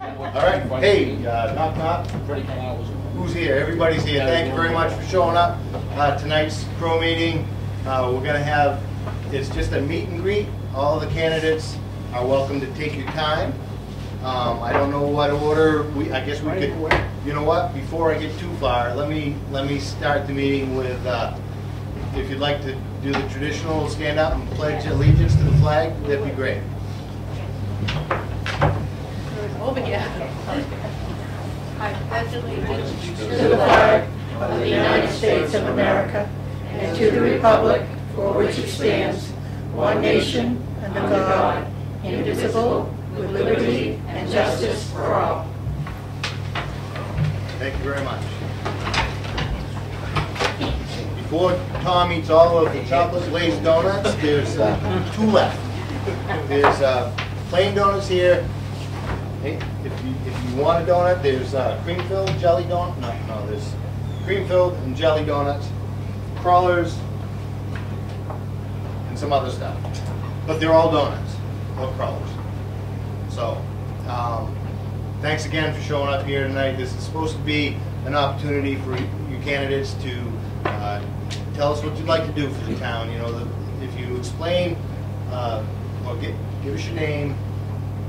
All right. Hey, knock knock. Who's here? Everybody's here. Thank you very much for showing up. Tonight's Comeau meeting, we're going to have, it's just a meet and greet. All the candidates are welcome to take your time. I don't know what order, I guess we could, you know what, before I get too far, let me start the meeting with, if you'd like to do the traditional stand up and pledge allegiance to the flag, that'd be great. Over here. I pledge allegiance to the flag of the United States of America and to the republic for which it stands, one nation, under God, indivisible, with liberty and justice for all. Thank you very much. Before Tom eats all of the chocolate glazed donuts, there's two left. There's plain donuts here. Hey, if you want a donut, there's cream-filled jelly donut. No, there's cream-filled and jelly donuts, crawlers, and some other stuff. But they're all donuts, no crawlers. So, thanks again for showing up here tonight. This is supposed to be an opportunity for you candidates to tell us what you'd like to do for the town. You know, if you explain, or give us your name.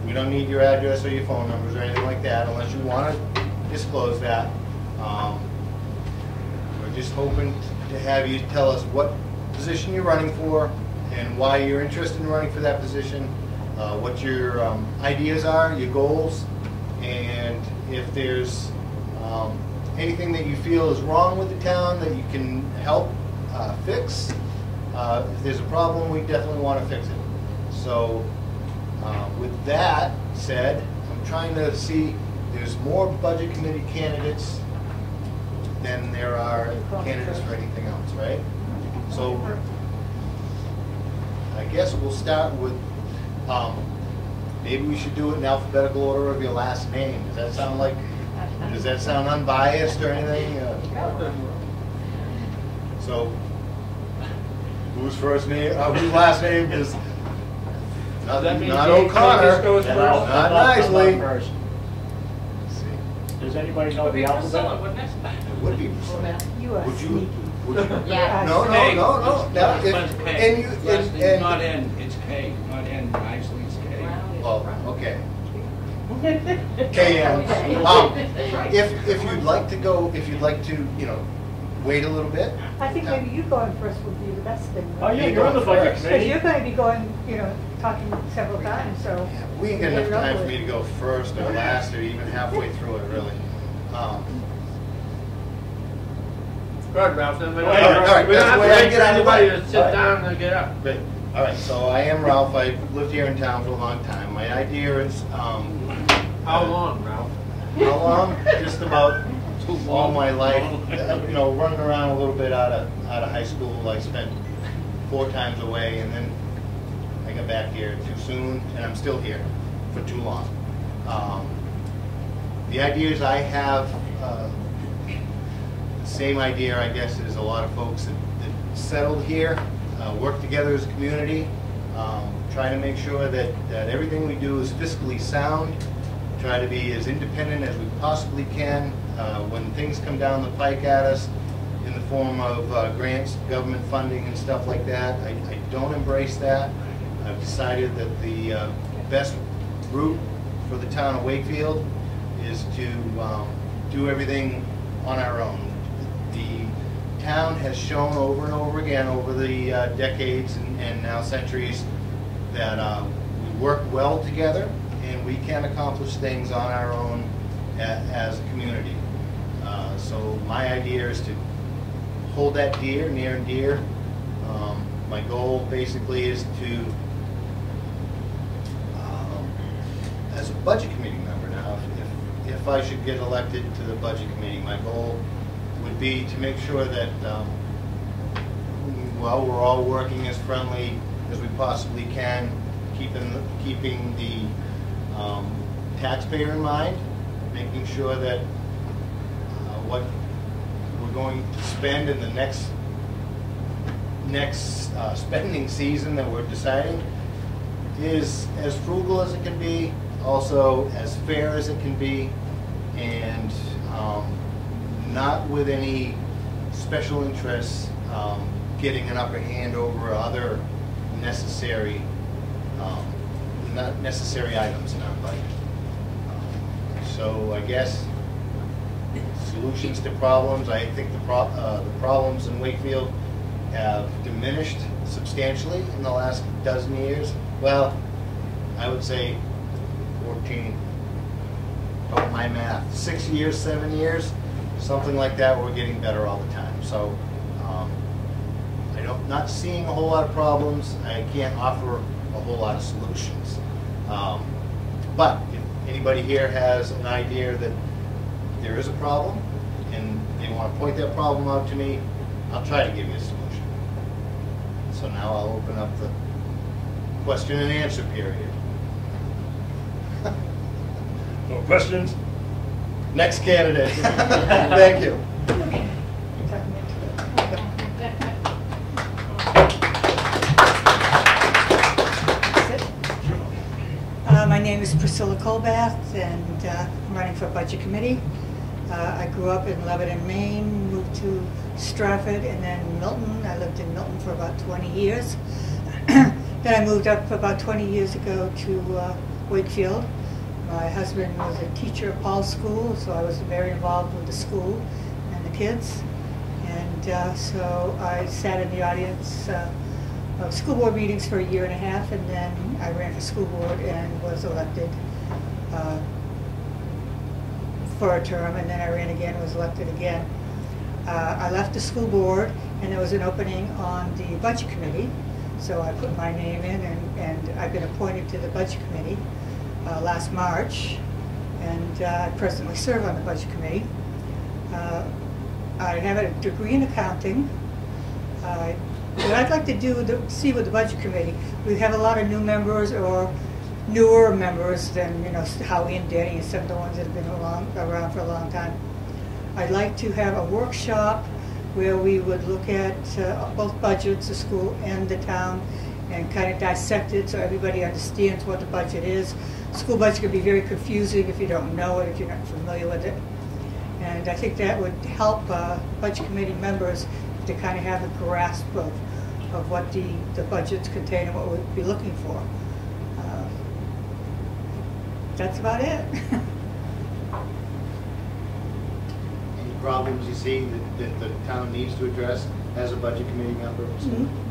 We don't need your address or your phone numbers or anything like that unless you want to disclose that. We're just hoping to have you tell us what position you're running for and why you're interested in running for that position, what your ideas are, your goals, and if there's anything that you feel is wrong with the town that you can help fix. If there's a problem, we definitely want to fix it. So with that said, I'm trying to see, there's more budget committee candidates than there are candidates for anything else, right? So I guess we'll start with, maybe we should do it in alphabetical order of your last name. Does that sound unbiased or anything? So whose first name, whose last name is not O'Connor, not nicely. First. Does anybody know the alphabet? It would be. You are sneaky. Would you? Yeah. No. Now, It's not N, it's K, not N, nicely, it's K. Well, okay. KN. If you'd like to go, if you'd like to, wait a little bit. I think maybe you going first would be the best thing. Oh yeah, you're on the budget Because committee. you're going to be going, talking several times, so. Yeah, we ain't got enough time for me to go first or last or even halfway through it, really. Go ahead, Ralph. Then we don't All right, we don't that's have the to way I wait get for out of the anybody way. to sit down and get up. Great. All right, so I am Ralph. I've lived here in town for a long time. My idea is, How long, Ralph? how long? Just about all my life. Running around a little bit out of high school. I spent 4 times away, and then I got back here too soon, and I'm still here for too long. The idea is I have the same idea, I guess, as a lot of folks that settled here, work together as a community, try to make sure that everything we do is fiscally sound, try to be as independent as we possibly can. When things come down the pike at us in the form of grants, government funding and stuff like that, I don't embrace that. I've decided that the best route for the town of Wakefield is to do everything on our own. The town has shown over and over again over the decades and now centuries that we work well together and we can accomplish things on our own as a community. So my idea is to hold that near and dear. My goal basically is to, as a budget committee member now, if I should get elected to the budget committee, my goal would be to make sure that, we're all working as friendly as we possibly can, keeping the taxpayer in mind, making sure that what we're going to spend in the next spending season that we're deciding is as frugal as it can be, also as fair as it can be, and not with any special interests getting an upper hand over other necessary, not necessary items in our budget. So I guess solutions to problems. I think the problems in Wakefield have diminished substantially in the last dozen years. Well, I would say 14, oh, my math, 6 years, 7 years, something like that. We're getting better all the time. So I'm not seeing a whole lot of problems. I can't offer a whole lot of solutions. But if anybody here has an idea that there is a problem and they want to point that problem out to me, I'll try to give you a solution. So now I'll open up the question and answer period. No questions? Next candidate. Thank you. My name is Priscilla Colbath, and I'm running for Budget Committee. I grew up in Lebanon, Maine, moved to Stratford, and then Milton. I lived in Milton for about 20 years. Then I moved up about 20 years ago to Wakefield. My husband was a teacher at Paul's School, so I was very involved with the school and the kids. And so I sat in the audience of school board meetings for 1.5 years, and then I ran for school board and was elected for a term, and then I ran again and was elected again. I left the school board, and there was an opening on the budget committee, so I put my name in, and I've been appointed to the budget committee last March, and I presently serve on the budget committee. I have a degree in accounting. What I'd like to do, see with the budget committee, we have a lot of new members or newer members than, you know, Howie and Danny and some of the ones that have been around for a long time. I'd like to have a workshop where we would look at both budgets, the school and the town, and kind of dissect it so everybody understands what the budget is. School budget can be very confusing if you don't know it, if you're not familiar with it. And I think that would help budget committee members to kind of have a grasp of what the budgets contain and what we'd be looking for. That's about it. Any problems you see that the town needs to address as a budget committee member?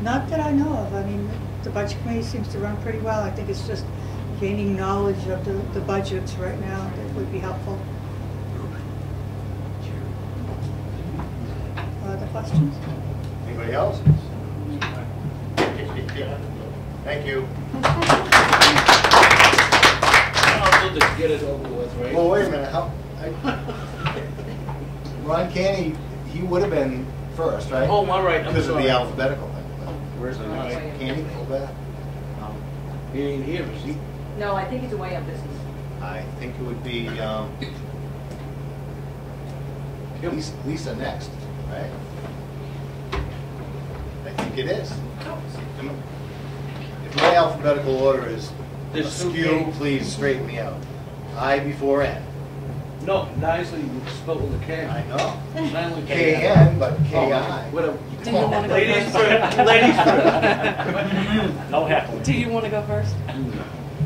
Not that I know of. I mean, the budget committee seems to run pretty well. I think it's just gaining knowledge of the budgets right now that would be helpful. Other questions? Anybody else? Thank you. I'll do this, get it over with, right? Well, wait a minute. Ron Canny, he would have been first, right? Oh, all right, I'm because of sorry. the alphabetical thing. Where's the All next? right. Canny, go back. He ain't here, is he? No, I think he's away on business. I think it would be Lisa next, right? I think it is. If my alphabetical order is There's two askew, K's. please straighten me out. I before N. No, nicely spelled with a K. I know. Silently K-N, but Oh, K-I. whatever. Do you want to go Ladies first? first. Ladies first. No heckling. Do you want to go first?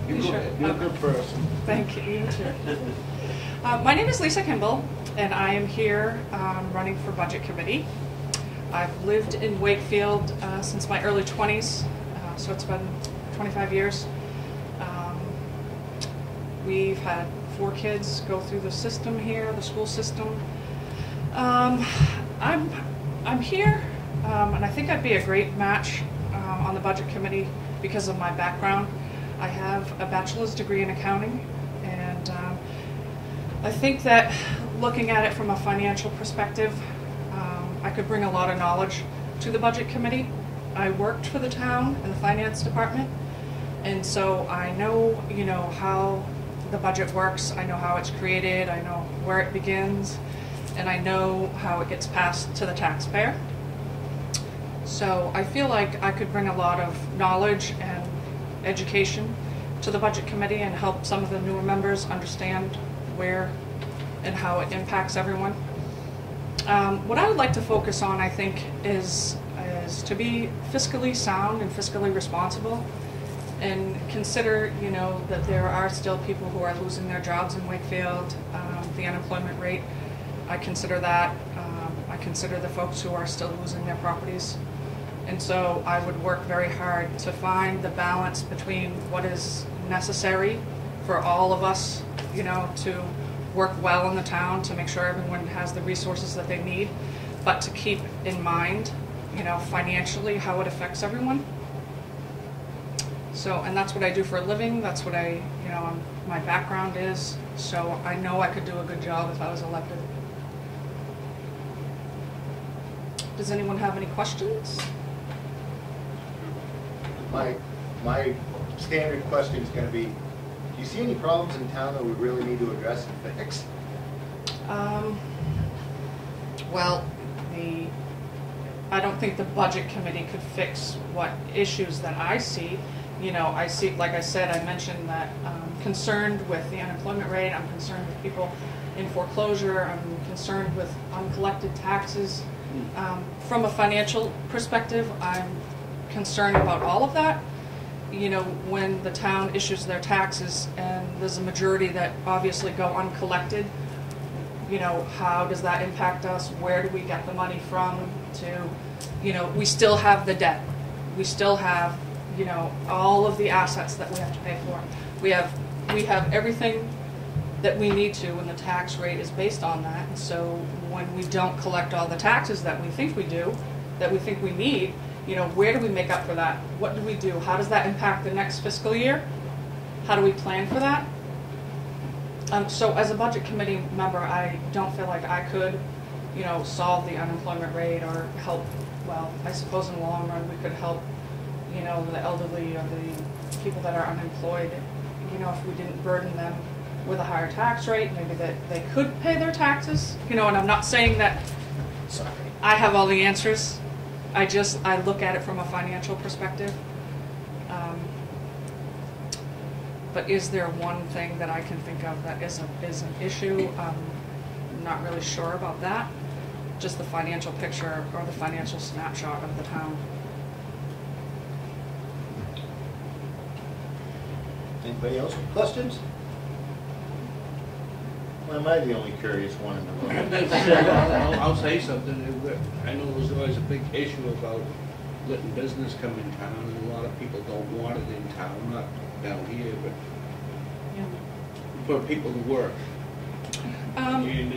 You Sure. go, you're a good person. Thank you. You too. My name is Lisa Kimball, and I am here running for Budget Committee. I've lived in Wakefield since my early 20s, so it's been 25 years. We've had 4 kids go through the system here, the school system. I'm here, and I think I'd be a great match on the Budget Committee because of my background. I have a bachelor's degree in accounting, and I think that looking at it from a financial perspective, I could bring a lot of knowledge to the Budget Committee. I worked for the town in the finance department, and so I know, you know, how the budget works. I know how it's created, I know where it begins, and I know how it gets passed to the taxpayer. So I feel like I could bring a lot of knowledge and education to to the budget committee and help some of the newer members understand where and how it impacts everyone. What I would like to focus on, I think, is to be fiscally sound and fiscally responsible, and consider, you know, that there are still people who are losing their jobs in Wakefield. The unemployment rate, I consider that. I consider the folks who are still losing their properties. And so I would work very hard to find the balance between what is necessary for all of us, you know, to work well in the town, to make sure everyone has the resources that they need, but to keep in mind, you know, financially how it affects everyone. So, and that's what I do for a living. That's what you know, my background is. So I know I could do a good job if I was elected. Does anyone have any questions? My standard question is going to be, do you see any problems in town that we really need to address and fix? Well, I don't think the budget committee could fix what issues that I see. You know, I see, like I said, I mentioned that I'm concerned with the unemployment rate, I'm concerned with people in foreclosure, I'm concerned with uncollected taxes. From a financial perspective, I'm concerned about all of that. You know, when the town issues their taxes and there's a majority that obviously go uncollected, you know, how does that impact us? Where do we get the money from? You know, we still have the debt. We still have, you know, all of the assets that we have to pay for. We have everything that we need to, and the tax rate is based on that. And so when we don't collect all the taxes that we think we do, that we think we need, you know, where do we make up for that? What do we do? How does that impact the next fiscal year? How do we plan for that? So as a budget committee member, I don't feel like I could, you know, solve the unemployment rate or help. Well, I suppose in the long run we could help, you know, the elderly or the people that are unemployed, you know, if we didn't burden them with a higher tax rate, maybe that they could pay their taxes, you know. And I'm not saying that I have all the answers. I look at it from a financial perspective. But is there one thing that I can think of that is an issue? I'm not really sure about that. Just the financial picture or the financial snapshot of the town. Anybody else with questions? Or am I the only curious one in the room? I'll say something. I know there's always a big issue about letting business come in town, and a lot of people don't want it in town, not down here, but for people to work. And it'd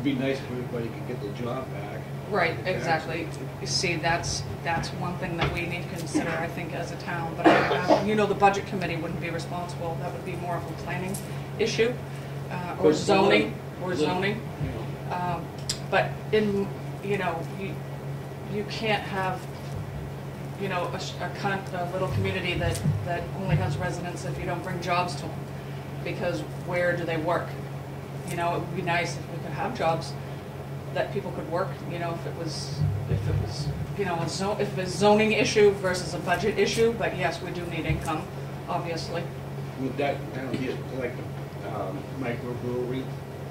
be nice if everybody could get the job back. Right, exactly. You see, that's one thing that we need to consider, I think, as a town. But you know, the budget committee wouldn't be responsible. That would be more of a planning issue, or zoning, but in, you know, you can't have, you know, a little community that only has residents if you don't bring jobs to them, because where do they work? You know, it would be nice if we could have jobs that people could work. You know, if it was, you know, if it's a zoning issue versus a budget issue. But yes, we do need income, obviously. Would that kind of be like microbrewery?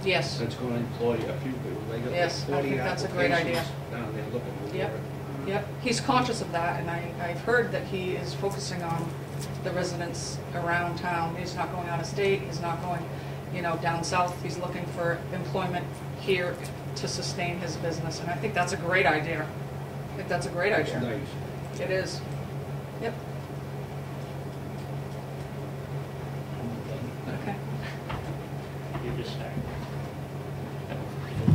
Yes. That's going to employ a few people. They got Yes, I think that's a great idea. Down there looking for Yep. work. Yep. He's conscious of that, and I've heard that he is focusing on the residents around town. He's not going out of state. He's not going, you know, down south. He's looking for employment here to sustain his business, and I think that's a great idea. I think that's a great idea. It's nice. It is. Yep. Okay. You just start.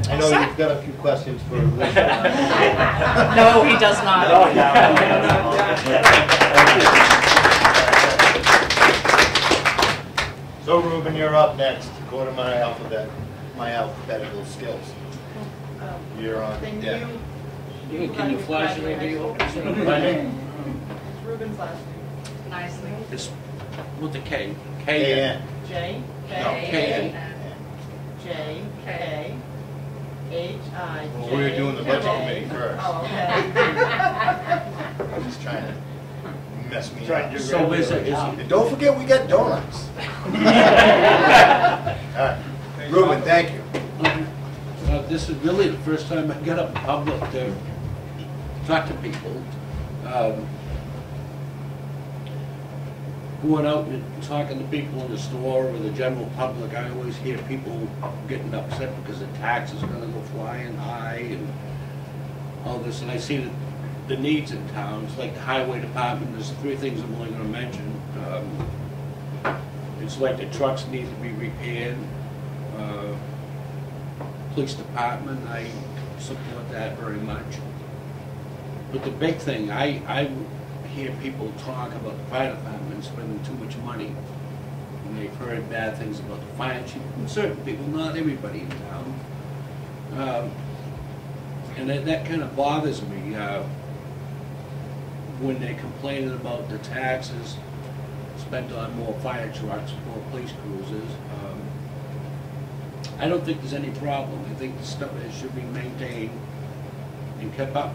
I know you've got a few questions for Lino. No, he does not. Oh, So Ruben, you're up next. Go to my alphabetical skills. You're on deck. Can you flash the radio? My name? Ruben's last name. Nicely. It's with the K. A-N. J, No, K, K-N. J, K, H-I, J. Well, we were doing the budget K. committee first. Oh, okay. I'm just trying to mess me Trying up. to So is it, And don't forget we got donuts. All right. Ruben, thank you. this is really the first time I get up in public to talk to people. Going out and talking to people in the store or the general public, I always hear people getting upset because the tax is gonna go flying high and all this, and I see the needs in towns, like the highway department. There's 3 things I'm only gonna mention. It's like the trucks need to be repaired. Police department, I support that very much. But the big thing, I hear people talk about the fire department spending too much money. And they've heard bad things about the fire chief, and certain people, not everybody in town. And that kind of bothers me when they're complaining about the taxes spent on more fire trucks, more police cruisers. I don't think there's any problem. I think the stuff that should be maintained and kept up.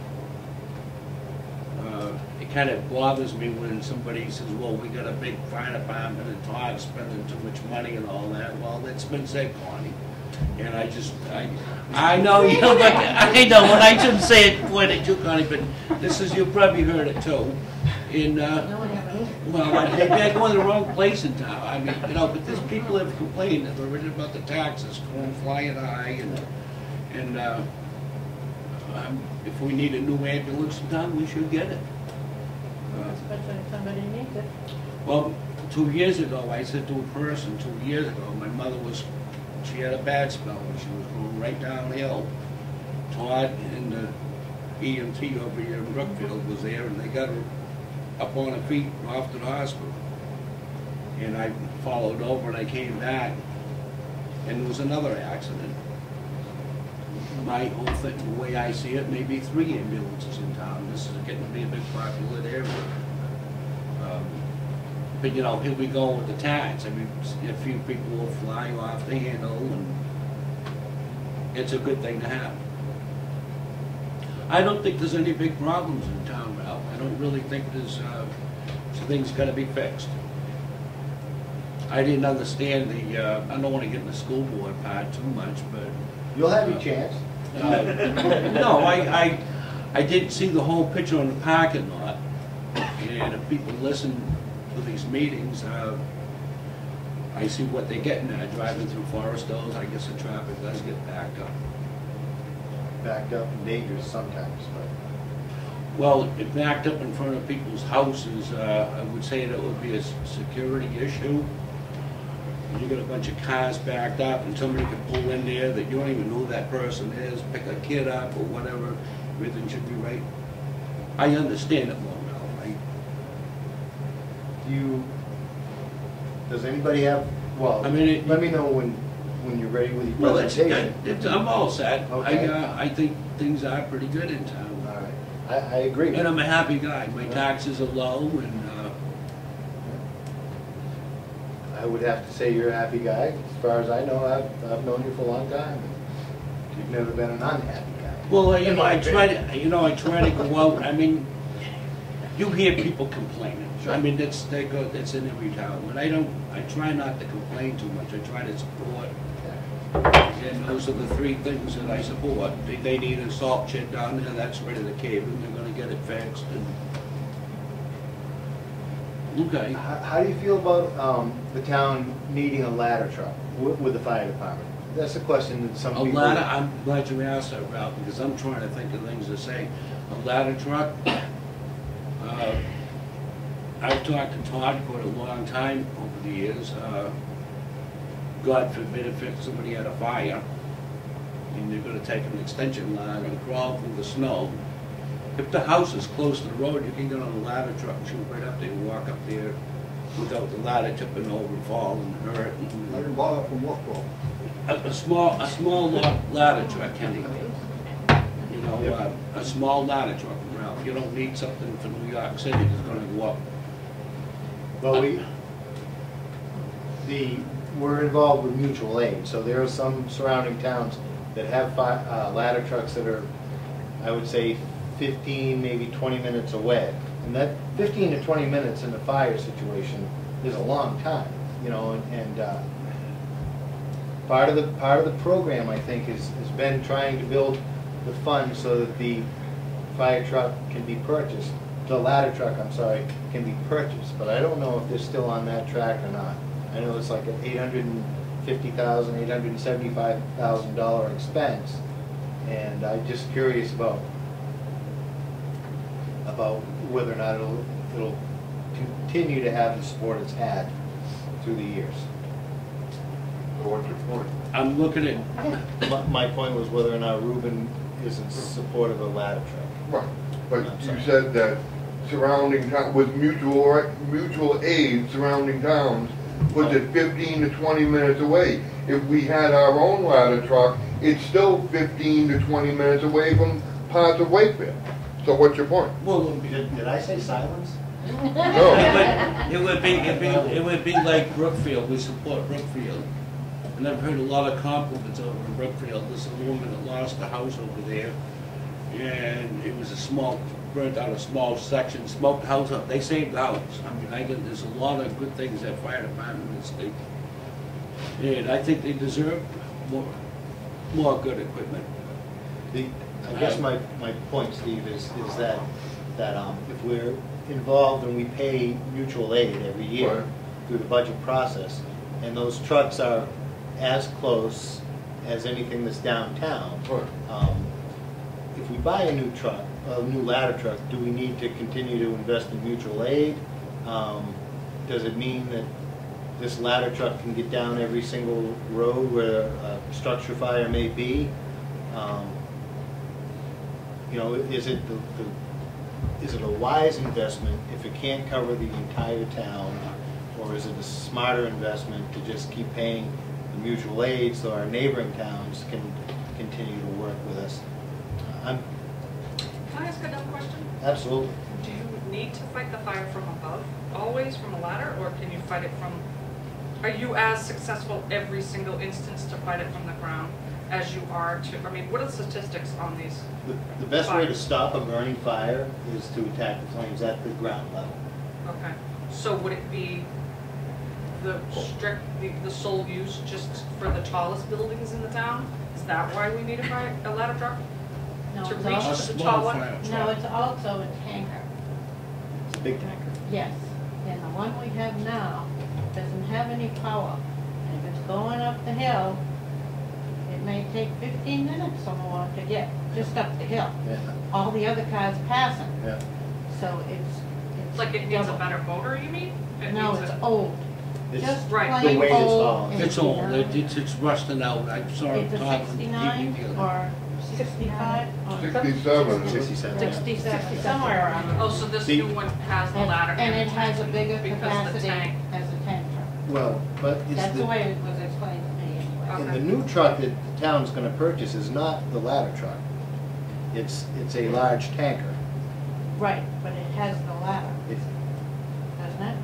It kind of bothers me when somebody says, well, we got a big fire department and Todd's spending too much money and all that. Well, that's been said, Connie. And I know, you know, but I know, and I shouldn't say it point at you, Connie, but this is, you've probably heard it too. In, well, maybe I go in the wrong place in town. I mean, you know, but there's people have complained that they're worried about the taxes going flying high, and if we need a new ambulance in town, we should get it. Especially if somebody needs it. Well, 2 years ago, I said to a person, 2 years ago, my mother she had a bad spell and she was going right downhill. Todd and the EMT over here in Wakefield was there, and they got her up on her feet and off to the hospital. And I followed over and I came back, and there was another accident. My whole thing, the way I see it, maybe 3 ambulances in town. This is getting to be a big populated area. But you know, here we go with the tax. I mean, a few people will fly off the handle, and it's a good thing to have. I don't think there's any big problems in town, Ralph. I don't really think there's things got to be fixed. I didn't understand I don't want to get in the school board part too much, but You'll have your chance. no, I didn't see the whole picture on the parking lot, and if people listen to these meetings, I see what they're getting at. Driving through Forest Hills, I guess the traffic does get backed up. Backed up and dangerous sometimes, but. Well, it backed up in front of people's houses. I would say that would be a security issue. You got a bunch of cars backed up, and somebody could pull in there that you don't even know who that person is, pick a kid up or whatever. Everything should be right. I understand it more now, right? Does anybody have, well, I mean, let me know when you're ready with your Well, presentation. I'm all set. Okay. I think things are pretty good in town. All right, I agree. And I'm a happy guy. My taxes are low, and I would have to say you're a happy guy. As far as I know, I've known you for a long time. You've never been an unhappy guy. well, you know, I try to go out. I mean, you hear people complaining. I mean, that's in every town. But I try not to complain too much. I try to support. And those are the 3 things that I support. They need a salt shed down there, that's ready to cave in, they're gonna get it fixed. Okay. How do you feel about the town needing a ladder truck with the fire department? That's a question that some A people. ladder, I'm glad you asked that, Ralph, because I'm trying to think of things to say. A ladder truck, I've talked to Todd for a long time over the years. God forbid if somebody had a fire and they're gonna take an extension line and crawl through the snow. If the house is close to the road, you can get on a ladder truck and shoot right up there and walk up there without the ladder tipping over and fall and hurt. I can buy it from Wakefield. A small ladder truck, Kenny. You know, a small ladder truck, Ralph. You don't need something from New York City that's gonna go up. Well, we're involved with mutual aid, so there are some surrounding towns that have ladder trucks that are, I would say, 15, maybe 20 minutes away. And that 15 to 20 minutes in a fire situation is a long time, you know, and part of the program, I think, has been trying to build the fund so that the fire truck can be purchased, the ladder truck, I'm sorry, can be purchased, but I don't know if they're still on that track or not. I know it's like an $850,000, $875,000 expense, and I'm just curious about whether or not it'll continue to have the support it's had through the years. So what's your point? I'm looking at, My point was whether or not Reuben is in support of a ladder truck. Right, but I'm you sorry. said that surrounding town, with mutual aid surrounding towns, was it 15 to 20 minutes away? If we had our own ladder truck, it's still 15 to 20 minutes away from parts of Wakefield. So what's your point? well, Did I say silence? No. it would be like Brookfield, we support Brookfield. And I've heard a lot of compliments over in Brookfield. There's a woman that lost a house over there, and it was burnt out a small section, smoked the house up. They saved the house. I mean, there's a lot of good things that fire department in the state. And I think they deserve more good equipment. I guess my point, Steve, is that if we're involved and we pay mutual aid every year Right. through the budget process, and those trucks are as close as anything that's downtown, Right. if we buy a new truck, a new ladder truck, do we need to continue to invest in mutual aid? Does it mean that this ladder truck can get down every single road where a structure fire may be? You know, is it a wise investment if it can't cover the entire town, or is it a smarter investment to just keep paying the mutual aid so our neighboring towns can continue to work with us? Can I ask another question? Absolutely. Do you need to fight the fire from above, always from a ladder, or can you fight it from, are you as successful every single instance to fight it from the ground as you are to, I mean, what are the statistics on these? The best way to fires? stop a burning fire is to attack the flames at the ground level. Okay, so would it be the sole use just for the tallest buildings in the town? Is that why we need a ladder truck? No, To it's reach al- to the small taller? fire No, truck. it's also a tanker. It's a big tanker. Yes, and the one we have now doesn't have any power. And if it's going up the hill, it may take 15 minutes or more to get just up the hill. Yeah, All the other cars passing, yeah. so it's Like it needs a double. better motor, you mean? It No, needs it's a- old. It's- Just Right. plain The weight is old. all- and It's old, it's it's rusting out. I saw it a talking. 69 or 65 or 67. 67. 60, somewhere around there. Oh, so this See- new one has the And- ladder. And it has a bigger Because the capacity tank. as a tank truck. Well, but it's That's the way it was explained to me anyway. and Okay. the new truck that the town's gonna purchase is not the ladder truck. It's a large tanker. Right, but it has the ladder, It's, doesn't it?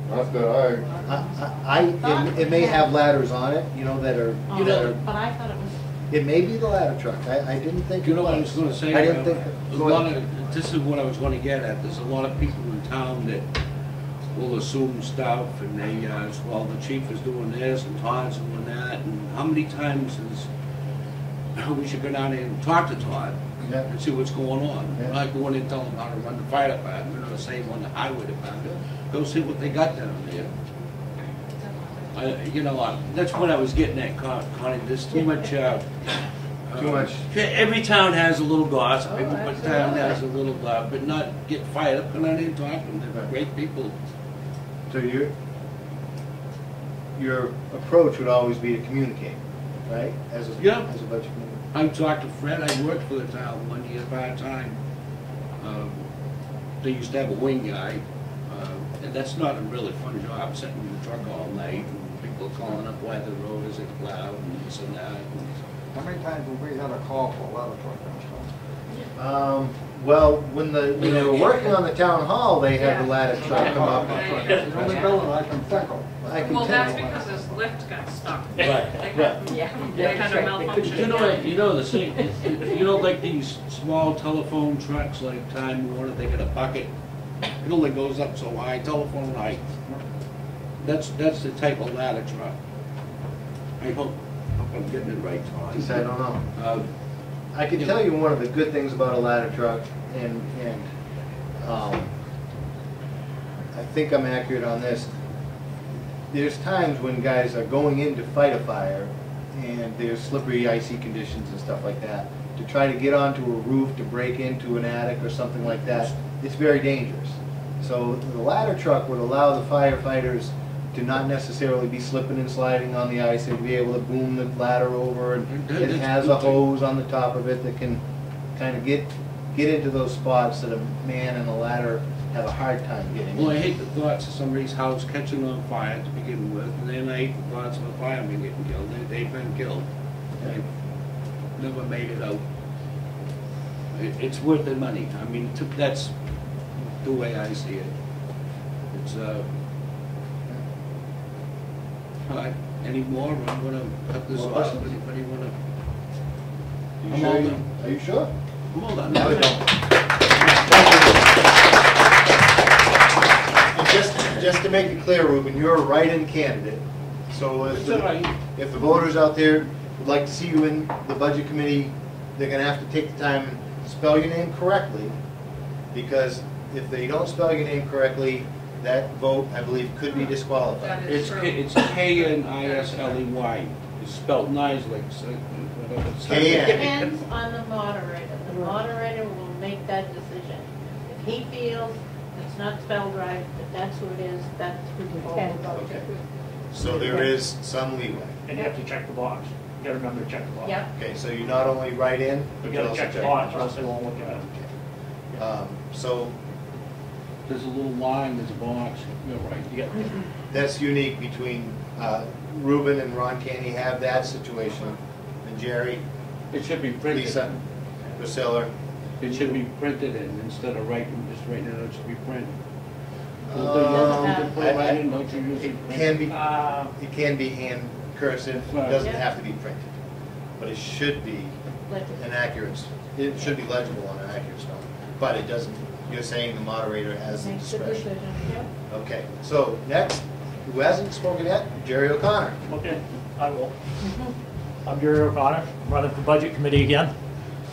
Not that it may have ladders on it, you know, that are, Oh, that are, But I thought it was, it may be the ladder truck. I didn't think You it know what I was gonna say? I didn't think. A lot of, this is what I was gonna get at, there's a lot of people in town that will assume stuff, and they, well, the chief is doing this, and Todd's doing that, and how many times we should go down there and talk to Todd, Yeah. and see what's going on. Yeah. Not go in and tell them how to run the fire department, or the same on the highway department, go see what they got down there. That's what I was getting at, Connie, there's too much, Too much. every town has a little gossip, Oh, every town has a little, but not get fired up, come out here and talk to them, they're great people. So your approach would always be to communicate, right? As a Yeah. As a budget committee. I talked to Fred, I worked for the town one year part-time. They used to have a wing guy, and that's not a really fun job, sitting in the truck all night, and people calling up why the road isn't plowed, and this and that. How many times have we had a call for a ladder truck downtown? Well, when they were working on the town hall, they had the ladder truck come up. It's the only building I can think of. I can Well, tell that's you. because his lift got stuck. Right, They kind of malfunctioned. You know the thing, like these small telephone trucks like Time Warner, they got a bucket, It only goes up so high, telephone height. That's the type of ladder truck. I hope I'm getting it right, Todd. I don't know. I can tell you one of the good things about a ladder truck, and I think I'm accurate on this. There's times when guys are going in to fight a fire, and there's slippery, icy conditions and stuff like that. To try to get onto a roof, to break into an attic or something like that, it's very dangerous. So the ladder truck would allow the firefighters to not necessarily be slipping and sliding on the ice. They'd be able to boom the ladder over, and it has a hose on the top of it that can kind of get into those spots that a man and a ladder have a hard time getting Well, I in. hate the thoughts of somebody's house catching on fire to begin with, and then I hate the thoughts of a fireman getting killed. They've been killed. They've never made it out. It's worth the money. I mean, that's the way I see it. It's, all right, any more? I'm gonna cut this More off. questions? Anybody wanna? You I'm sure all you- done. Are you sure? I'm all done. No, we don't. And just to make it clear, Ruben, you're a write-in candidate. So It's all right. if the voters out there would like to see you in the budget committee, they're gonna have to take the time and spell your name correctly, because if they don't spell your name correctly, that vote, I believe, could be disqualified. That is true. It's K-N-I-S-L-E-Y. It's spelled nicely. So, K-N. Depends on the moderator. The moderator will make that decision. If he feels it's not spelled right, that that's who it is, that's who the vote will go Okay. to. So there is some leeway. And you have to check the box. You gotta remember to check the box. Yep. Okay, so you not only write in, but You you gotta also check the box, or else they won't look at it. So There's a little line, there's a box. You're right. You got, that's unique between Ruben and Ron Caney have that situation, and Jerry, It should be printed. Lisa, Priscilla. It should be printed in instead of just writing it, it should be printed. Um, Don't put it right in, don't you usually It print? can be hand cursive, it Right. doesn't Yeah. have to be printed, but it should be an accurate, it should be legible on an accurate stone, but it doesn't, you're saying the moderator has the Makes the discretion. decision, yep. Okay, so next, who hasn't spoken yet? Jerry O'Connor. okay, I will. I'm Jerry O'Connor, I'm running for Budget Committee again.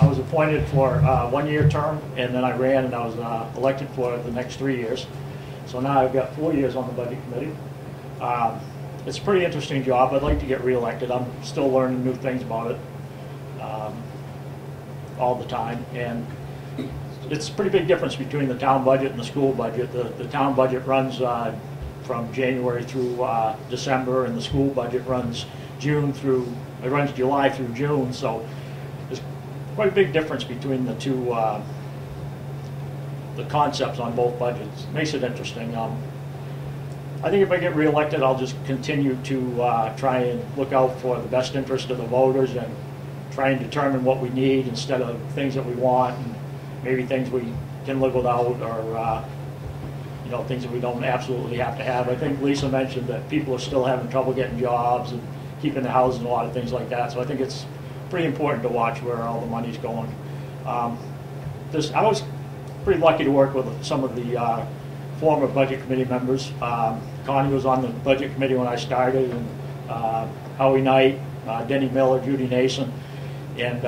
I was appointed for a one-year term, and then I ran and I was elected for the next 3 years. So now I've got 4 years on the Budget Committee. It's a pretty interesting job. I'd like to get reelected. I'm still learning new things about it all the time. And it's a pretty big difference between the town budget and the school budget. The town budget runs from January through December, and the school budget runs July through June. So there's quite a big difference between the two, the concepts on both budgets. Makes it interesting. I think if I get reelected, I'll just continue to try and look out for the best interest of the voters and try and determine what we need instead of things that we want, and maybe things we can live without, or things that we don't absolutely have to have. I think Lisa mentioned that people are still having trouble getting jobs and keeping the houses and a lot of things like that. So I think it's pretty important to watch where all the money's going. I was pretty lucky to work with some of the former Budget Committee members. Connie was on the Budget Committee when I started, and Howie Knight, Denny Miller, Judy Nason. And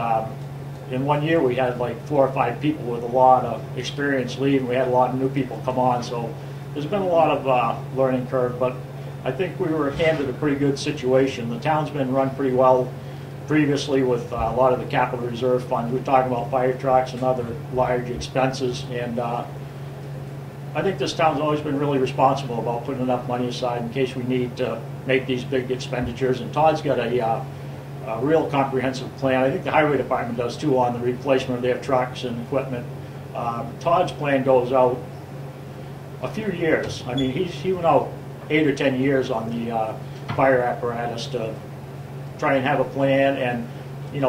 in 1 year we had like 4 or 5 people with a lot of experience leave, and we had a lot of new people come on. So there's been a lot of learning curve, but I think we were handed a pretty good situation. The town's been run pretty well previously with a lot of the capital reserve funds. We're talking about fire trucks and other large expenses, and I think this town's always been really responsible about putting enough money aside in case we need to make these big expenditures. And Todd's got a real comprehensive plan. I think the highway department does too, on the replacement of their trucks and equipment. Todd's plan goes out a few years. I mean, he went out 8 or 10 years on the fire apparatus to try and have a plan and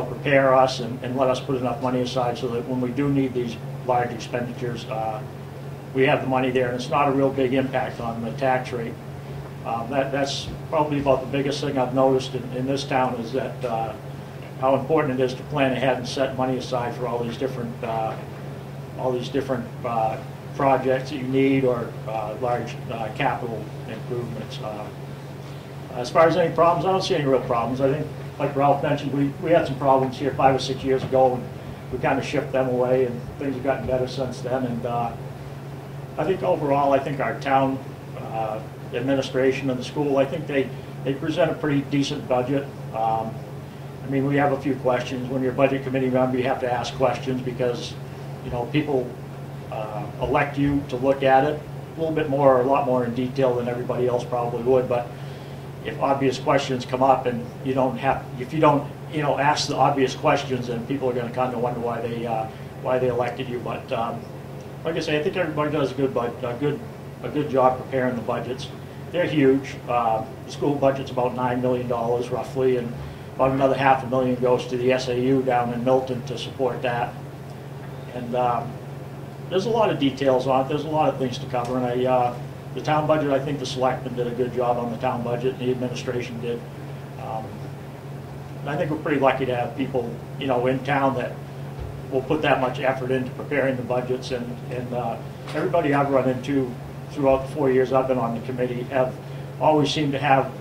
prepare us and let us put enough money aside so that when we do need these large expenditures, we have the money there, and it's not a real big impact on the tax rate. That's probably about the biggest thing I've noticed in this town, is that how important it is to plan ahead and set money aside for all these different projects that you need or large capital improvements. As far as any problems, I don't see any real problems. I think, like Ralph mentioned, we had some problems here 5 or 6 years ago, and we kind of shipped them away, and things have gotten better since then. And I think overall, I think our town administration and the school, I think they present a pretty decent budget. I mean, we have a few questions. When you're a budget committee member, you have to ask questions because, you know, people elect you to look at it a little bit more, or a lot more in detail than everybody else probably would. But if obvious questions come up and you don't have, if you don't, you know, ask the obvious questions, then people are going to kind of wonder why they elected you. But like I say, I think everybody does a good job preparing the budgets. They're huge. The school budget's about $9 million roughly, and about another $500,000 goes to the SAU down in Milton to support that. And there's a lot of details on it. There's a lot of things to cover, and the town budget, I think the selectmen did a good job on the town budget, and the administration did. And I think we're pretty lucky to have people, you know, in town that will put that much effort into preparing the budgets. And everybody I've run into throughout the 4 years I've been on the committee have always seemed to have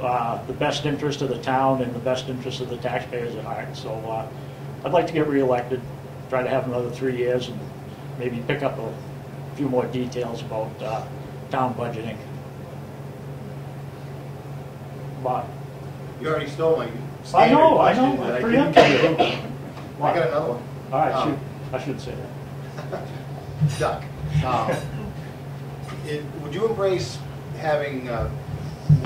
the best interest of the town and the best interest of the taxpayers at heart. So I'd like to get reelected, try to have another 3 years, and maybe pick up a few more details about town budgeting. But You already stole my I standard know, question that I couldn't preempted give you. you. I got another one. All right, Oh. I should say that. Duck. Would you embrace having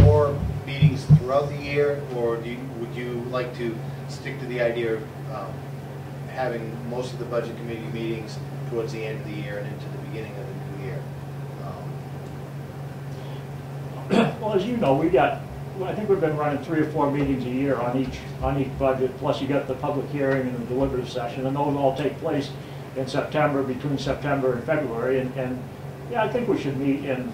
more meetings throughout the year, or would you like to stick to the idea of having most of the budget committee meetings towards the end of the year and into the beginning of the new year? Well, as you know, I think we've been running 3 or 4 meetings a year on each budget, plus you got the public hearing and the deliberative session, and those all take place in September, between September and February. And yeah, I think we should meet in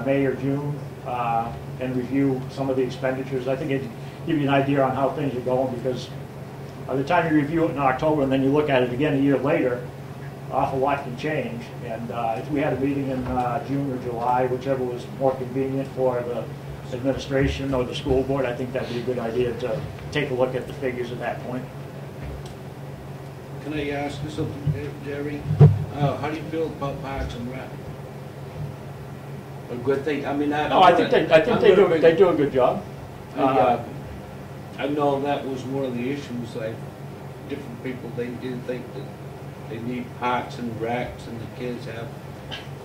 May or June and review some of the expenditures. I think it'd give you an idea on how things are going, because by the time you review it in October and then you look at it again a year later, an awful lot can change. And if we had a meeting in June or July, whichever was more convenient for the administration or the school board, I think that'd be a good idea to take a look at the figures at that point. Can I ask you something, Jerry? How do you feel about Parks and Rec? A good thing. I mean, I think they do a good job. I know that was one of the issues. Like different people, they didn't think that they need parks and recs, and the kids have.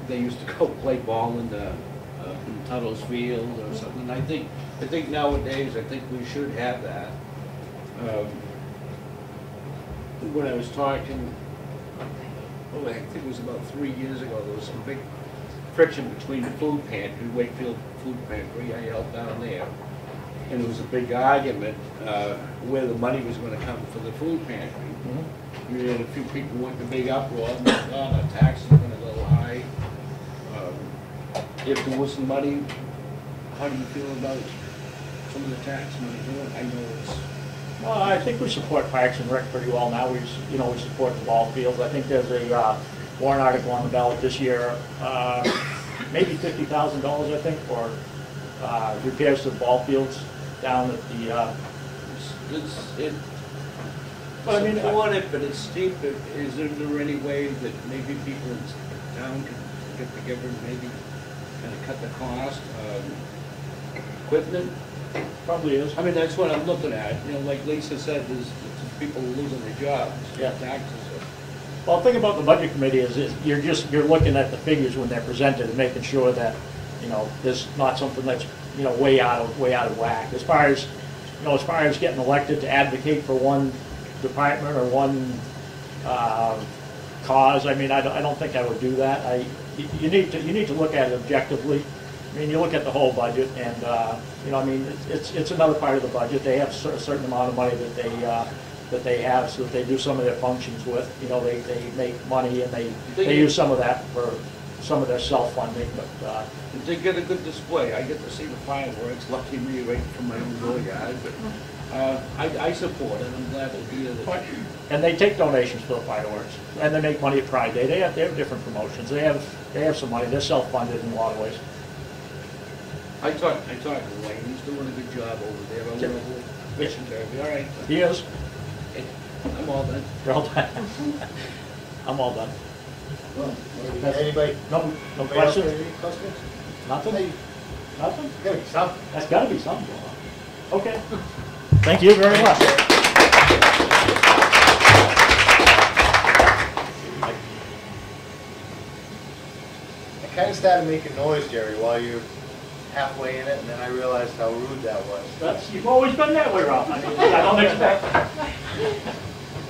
They used to go play ball in the in Tuttle's Field or something. I think nowadays, I think we should have that. When I was talking, I think it was about 3 years ago, there was some big friction between the food pantry, Wakefield food pantry, I held down there. And there was a big argument where the money was going to come for the food pantry. Mm-hmm. We had a few people went to big uproar, and they thought our taxes were going to go high. If there was some money, how do you feel about some of the tax money? I know it's... Well, I think we support Parks and Rec pretty well now. We support the ball fields. I think there's a warrant article on the ballot this year, maybe $50,000, I think, for repairs to the ball fields down at the. But I mean, I want it, but it's steep. Is there any way that maybe people in town can get together and maybe kind of cut the cost? Equipment? Probably is. I mean, that's what I'm looking at. You know, like Lisa said, there's people losing their jobs. Yeah. Taxes. Well, the thing about the budget committee is you're looking at the figures when they're presented and making sure that, you know, there's not something that's, you know, way out of whack. As far as getting elected to advocate for one department or one cause, I mean, I don't think I would do that. You need to look at it objectively. I mean, you look at the whole budget, and you know, I mean, it's another part of the budget. They have a certain amount of money that they have, so that they do some of their functions with. You know, they make money, and they use some of that for some of their self-funding, but It did get a good display. I get to see the fireworks, lucky me, right from my own dooryard, but I support it. I'm glad to hear that. and they take donations for the fireworks, and they make money at Pride Day. They have different promotions. They have some money. They're self-funded in a lot of ways. I talked to Wayne. He's doing a good job over there. I went over fishing derby. All right. He is. Hey, I'm all done. You're all done. I'm all done. Anybody? No Anybody else questions? have any questions? Nothing? Nothing? Gotta be something. That's got to be something going on. Okay. Thank you very much. I kind of started making noise, Jerry, while you're halfway in it, and then I realized how rude that was. You've always been that way, Ralph. I mean, I don't expect.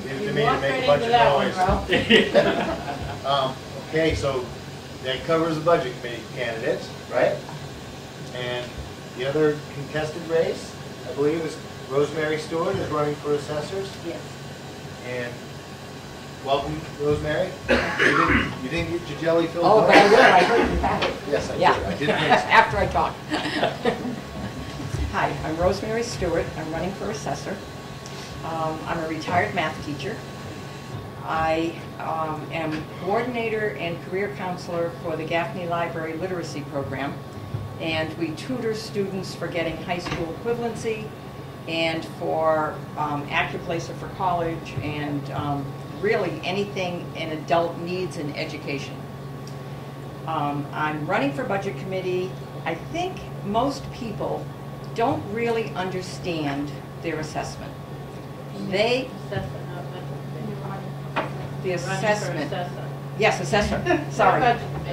Leave it to me to make a bunch of noise. Okay, so that covers the budget committee candidates, right? And the other contested race, I believe, is Rosemary Stewart is running for assessors. Yes. And welcome, Rosemary. You didn't get your jelly filled? Oh, but I will, I heard you have it. Yes, I did. Yeah. I did think so. After I talk. Hi, I'm Rosemary Stewart. I'm running for assessor. I'm a retired math teacher. I am coordinator and career counselor for the Gaffney Library Literacy Program, and we tutor students for getting high school equivalency and for active placer for college and really anything an adult needs in education. I'm running for budget committee. I think most people don't really understand their assessment. The assessment. Yes, assessor. Sorry.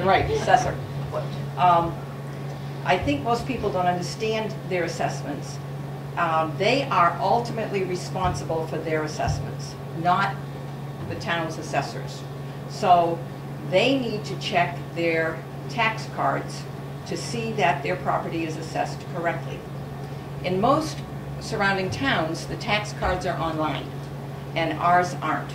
Right, assessor. I think most people don't understand their assessments. They are ultimately responsible for their assessments, not the town's assessors. So they need to check their tax cards to see that their property is assessed correctly. In most surrounding towns, the tax cards are online, and ours aren't.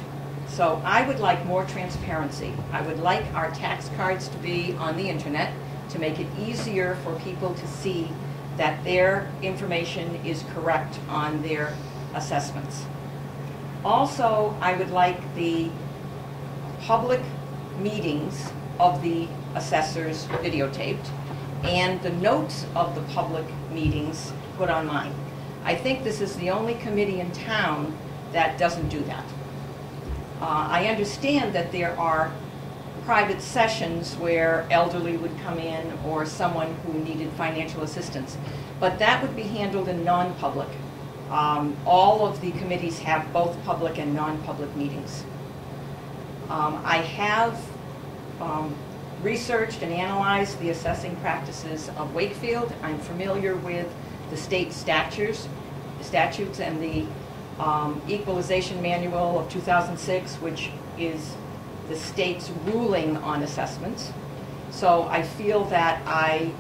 So I would like more transparency. I would like our tax cards to be on the internet to make it easier for people to see that their information is correct on their assessments. Also, I would like the public meetings of the assessors videotaped and the notes of the public meetings put online. I think this is the only committee in town that doesn't do that. I understand that there are private sessions where elderly would come in or someone who needed financial assistance, but that would be handled in non-public. All of the committees have both public and non-public meetings. I have researched and analyzed the assessing practices of Wakefield. I'm familiar with the state statutes and the Equalization Manual of 2006, which is the state's ruling on assessments. So I feel that I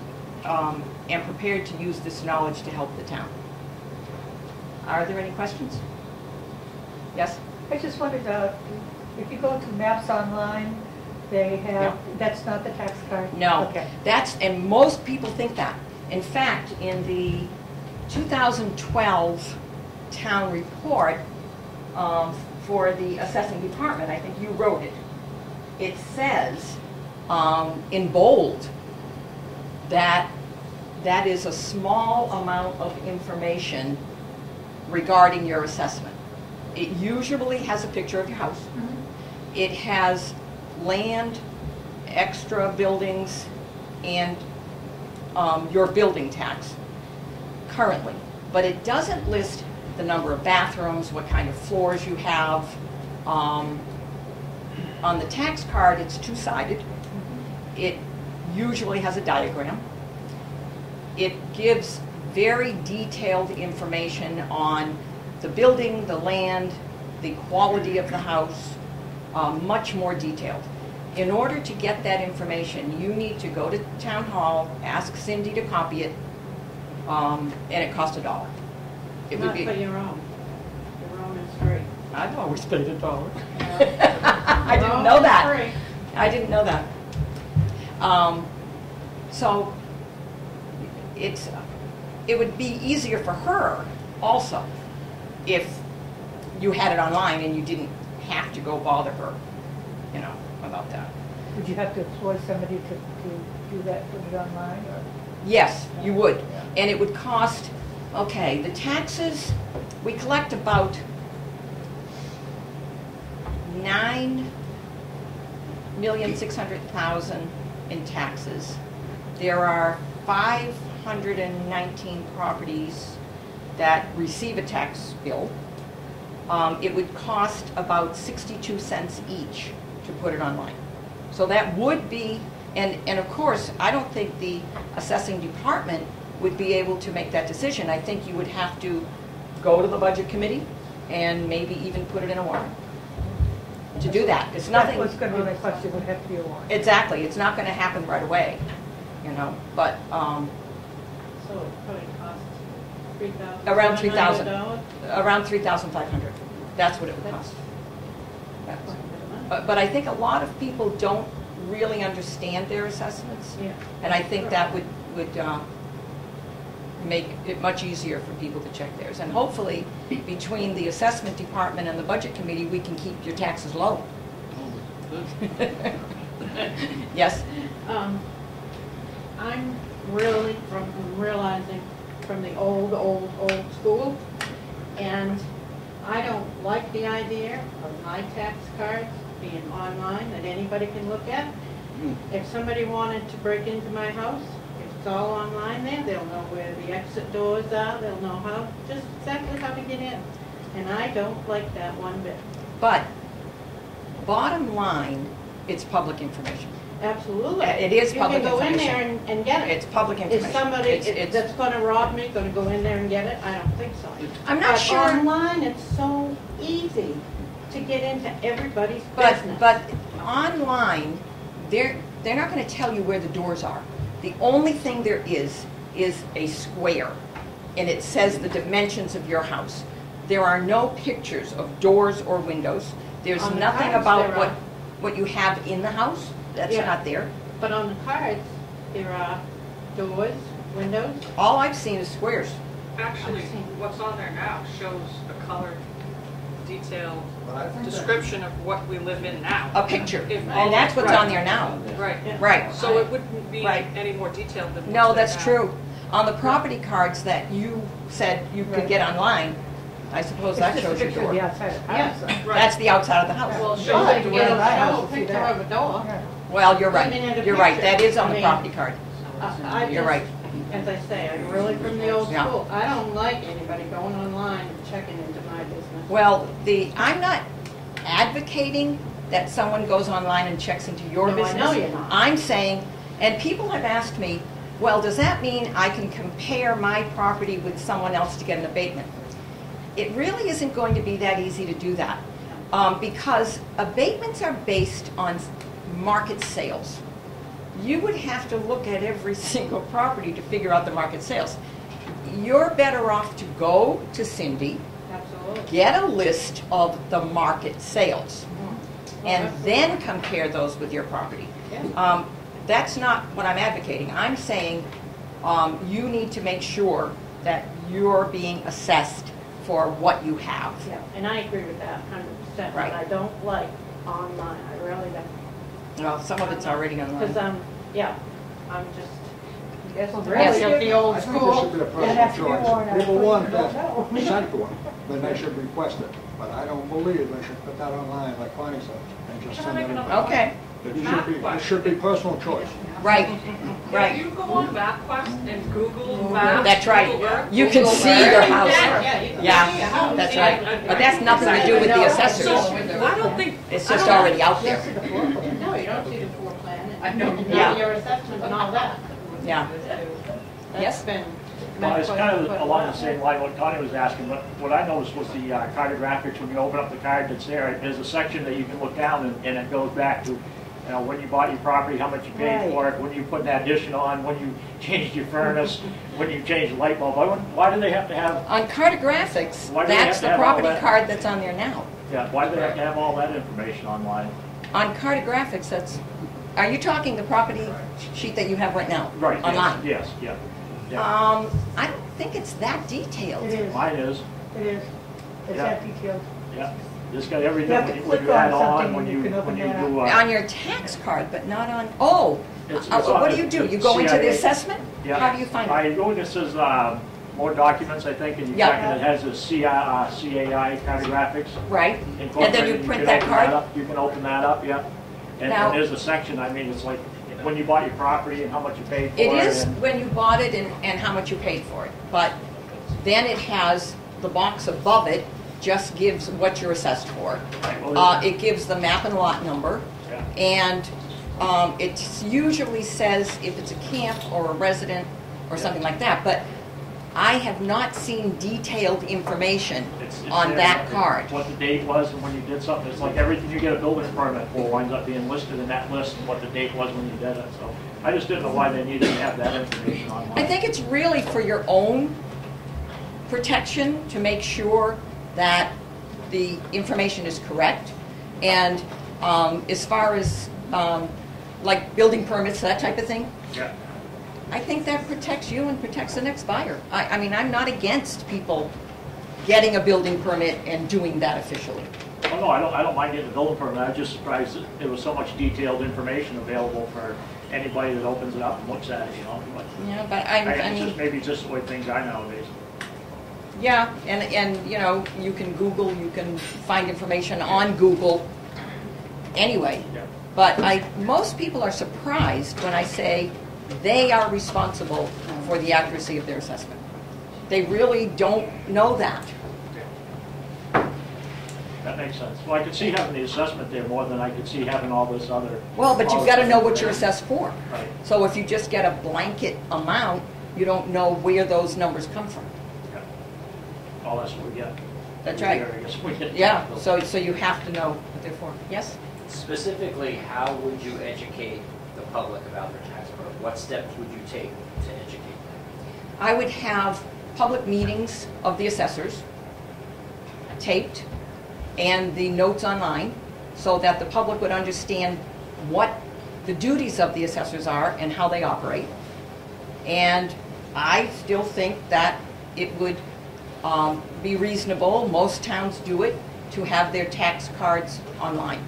am prepared to use this knowledge to help the town. Are there any questions? Yes? I just wondered, if you go to Maps Online, they have, that's not the tax card? No. Okay. And most people think that. In fact, in the 2012 town report for the assessing department, I think you wrote it, it says in bold that that is a small amount of information regarding your assessment. It usually has a picture of your house. Mm-hmm. It has land, extra buildings, and your building tax currently. But it doesn't list the number of bathrooms, what kind of floors you have. On the tax card, it's two-sided. Mm-hmm. It usually has a diagram. It gives very detailed information on the building, the land, the quality of the house, much more detailed. In order to get that information, you need to go to town hall, ask Cindy to copy it, and it costs $1. It would Not be. for your own. Your own is free. I've always paid $1. Yeah. I didn't know that. I didn't know that. So it would be easier for her also if you had it online and you didn't have to go bother her, you know, about that. Would you have to employ somebody to do that, put it online, or? Yes, you would. And it would cost, okay, the taxes, we collect about $9,600,000 in taxes. There are 519 properties that receive a tax bill. It would cost about 62 cents each to put it online. So that would be, and of course, I don't think the assessing department would be able to make that decision. I think you would have to go to the budget committee and maybe even put it in a warrant to do that. It's nothing. That's what's going to be my question, would have to be a warrant. Exactly. It's not going to happen right away, you know, but So it probably costs $3,000. around 3,000. Around 3,500. That's what it would cost. But I think a lot of people don't really understand their assessments. Yeah. And I think that would make it much easier for people to check theirs. And hopefully, between the assessment department and the budget committee, we can keep your taxes low. Yes? I'm really realizing from the old school, and I don't like the idea of my tax cards being online that anybody can look at. If somebody wanted to break into my house, if it's all online there, they'll know where the exit doors are, they'll know how, just exactly how to get in. And I don't like that one bit. But, bottom line, it's public information. Absolutely. It is public You can go in there information. and get it. It's public information. Is somebody It's- that's going to rob me going to go in there and get it? I don't think so. I'm not But sure. online, it's so easy to get into everybody's business. But online, they're not going to tell you where the doors are. The only thing there is a square, and it says the dimensions of your house. There are no pictures of doors or windows. There's On the nothing cards about there are. what you have in the house. That's Yeah. not there. But on the cards, there are doors, windows. All I've seen is squares. Actually, what's on there now shows a colored, detailed But I think that- description of what we live in now. A picture, If all- and that's what's right. on there now. Right. Yeah. Right. So it wouldn't be Right. any more detailed than what's No, there that's now. true. On the property cards that you said you could get online, I suppose that shows your It's just a picture of door. the outside of the house. Right. That's the outside of the house. Well, it But shows the it'll door. my house, show a you'll see picture that. of a door. Yeah. Well, you're I mean, in right. a You're right. picture. That is on I the mean, property card. I You're just- right. As I say, I'm really from the old Yeah. school. I don't like anybody going online and checking into my business. Well, I'm not advocating that someone goes online and checks into your No, I business. know you're not. I'm saying, and people have asked me, well, does that mean I can compare my property with someone else to get an abatement? It really isn't going to be that easy to do that, because abatements are based on market sales. You would have to look at every single property to figure out the market sales. You're better off to go to Cindy, Absolutely. get a list of the market sales, and absolutely. then compare those with your property. Yeah. That's not what I'm advocating. I'm saying you need to make sure that you're being assessed for what you have. Yeah, and I agree with that 100%. Right. But I don't like online. I really don't. Well, some of it's already Because online. yeah, I'm just Yes, really of the old I think there should school. be a That personal has to be choice. warned out, People but want you don't that know. sent to them, then they should request it. But I don't believe they should put that online like Connie said, and just Can I send make it. another in. Okay, It should be personal choice. right, If right. you go on MapQuest and Google Maps. That's right. Google Earth, You can Google see Earth, your you house. can. Yeah, you can Yeah, see your house. that's right. But that's nothing to do with the assessors. So I don't think. It's I just don't- already out Yes, there. to the floor plan. No, you don't see the floor plan. I know. Yeah. Your assessment and all that. Yeah. That's Yes. been. Well, it's kind of quite a along while. the same line what Connie was asking, but what I noticed was the cartographics, when you open up the card that's there, there's a section that you can look down and it goes back to, you know, when you bought your property, how much you paid Right. for it, when you put an addition on, when you changed your furnace, when you changed the light bulb. Why do they have to have, On cartographics, Why do they have that's to the have all property that? card that's on there now. yeah, why do they have to have all that information online? On cartographics, that's Are you talking the property sheet that you have right now? Right, Online? yes, yeah. I don't think it's that detailed. It is. Mine is, It is. It's Yeah. that detailed. yeah. It's got everything You have to when click you add on something on, when and you you can open do. that On your tax card, but not on, oh, It's what on do you do? the You go into the CIA. assessment? Yeah. How do you find it? I go, this is more documents, I think, and you Yeah. check, and it has a CAI cartographics. Right? And then incorporated. you can print that open card? up. You can open that up, yeah. And Now- there's a section, I mean, it's like when you bought your property and how much you paid for it. It is and- when you bought it and how much you paid for it. But then it has, the box above it just gives what you're assessed for. Right, well, It gives the map and lot number. Yeah. And it usually says if it's a camp or a resident or something like that. But I have not seen detailed information It's on there, that card. What the date was and when you did something. It's like everything you get a building permit for winds up being listed in that list and what the date was when you did it. So I just didn't know why they needed to have that information online. I think it's really for your own protection to make sure that the information is correct. And as far as like building permits, that type of thing, Yeah. I think that protects you and protects the next buyer. I mean, I'm not against people getting a building permit and doing that officially. Oh, no, I don't mind getting a building permit. I was just surprised that there was so much detailed information available for anybody that opens it up and looks at it, you know. But Yeah, but I it's mean, just, maybe it's just the way things are nowadays. yeah, and you know, you can Google, you can find information on Google anyway. Yeah. But most people are surprised when I say they are responsible for the accuracy of their assessment. They really don't know that. That makes sense. Well, I could see having the assessment there more than I could see having all this other. Well, but you've got to know what you're assessed for. Right. So if you just get a blanket amount, you don't know where those numbers come from. Yeah. All that's what we get. That's right. I guess we get. Yeah, so you have to know what they're for. Yes? Specifically, how would you educate the public about their tax code? What steps would you take to educate them? I would have public meetings of the assessors taped and the notes online so that the public would understand what the duties of the assessors are and how they operate. And I still think that it would be reasonable, most towns do it, to have their tax cards online.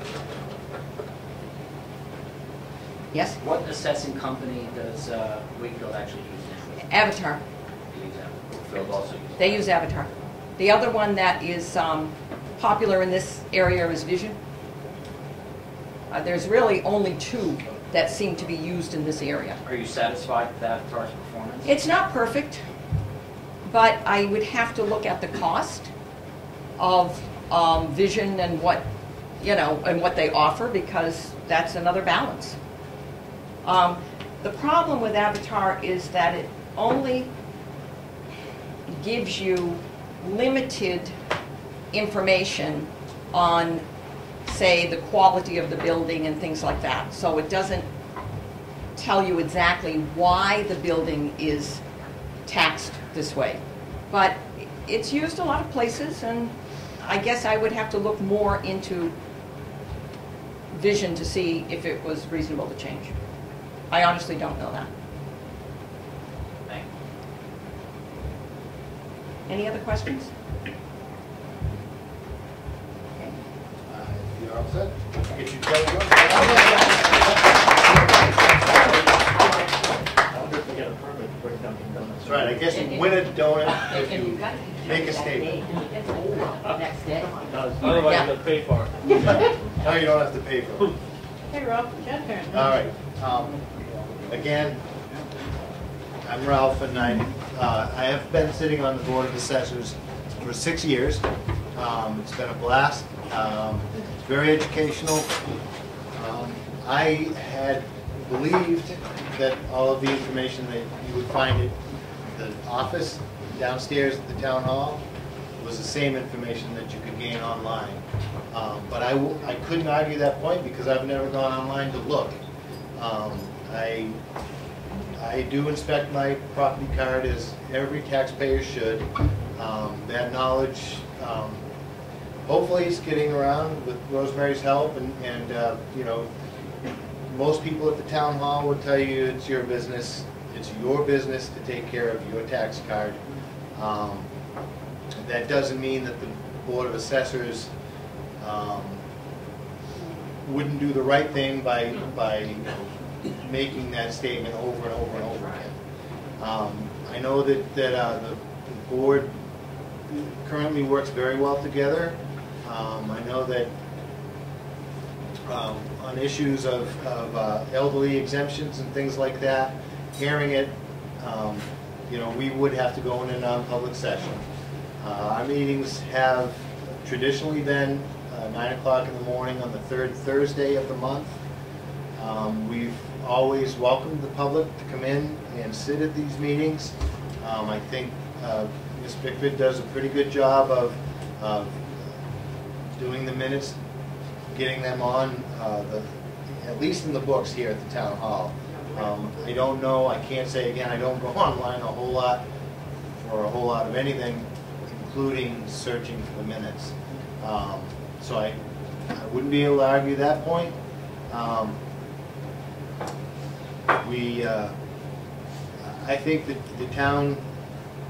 Yes? What assessing company does Wakefield actually use now? Avatar. They use that. Wakefield also uses They use Avatar. The other one that is popular in this area is Vision. There's really only two that seem to be used in this area. Are you satisfied with Avatar's performance? It's not perfect, but I would have to look at the cost of Vision and what, you know, and what they offer, because that's another balance. The problem with Avatar is that it only gives you limited information on, say, the quality of the building and things like that. So it doesn't tell you exactly why the building is taxed this way. But it's used a lot of places, and I guess I would have to look more into Vision to see if it was reasonable to change. I honestly don't know that. Thank you. Any other questions? Okay. You're all set? Get your Kelly going? I'll just get a permit to bring Dunkin' Donuts. That's right, I guess you win a donut if you make a statement. Next day. It does. Otherwise, Yeah. you have to pay for it. No, you don't have to pay for it. Hey, Rob, your turn. All right. Again, I'm Ralph, and I have been sitting on the Board of Assessors for 6 years. It's been a blast. It's very educational. I had believed that all of the information that you would find at the office downstairs at the town hall was the same information that you could gain online. But I couldn't argue that point because I've never gone online to look. I do inspect my property card as every taxpayer should. That knowledge, hopefully, is getting around with Rosemary's help, and you know, most people at the town hall would tell you it's your business. It's your business to take care of your tax card. That doesn't mean that the Board of Assessors wouldn't do the right thing by making that statement over and over and over again. I know that the board currently works very well together. I know that on issues of elderly exemptions and things like that, hearing it, we would have to go in a non-public session. Our meetings have traditionally been 9 o'clock in the morning on the third Thursday of the month. We've always welcomed the public to come in and sit at these meetings. I think Ms. Bickford does a pretty good job of doing the minutes, getting them on, at least in the books here at the town hall. I don't know, I can't say again, I don't go online a whole lot for a whole lot of anything, including searching for the minutes. So I wouldn't be able to argue that point. I think that the town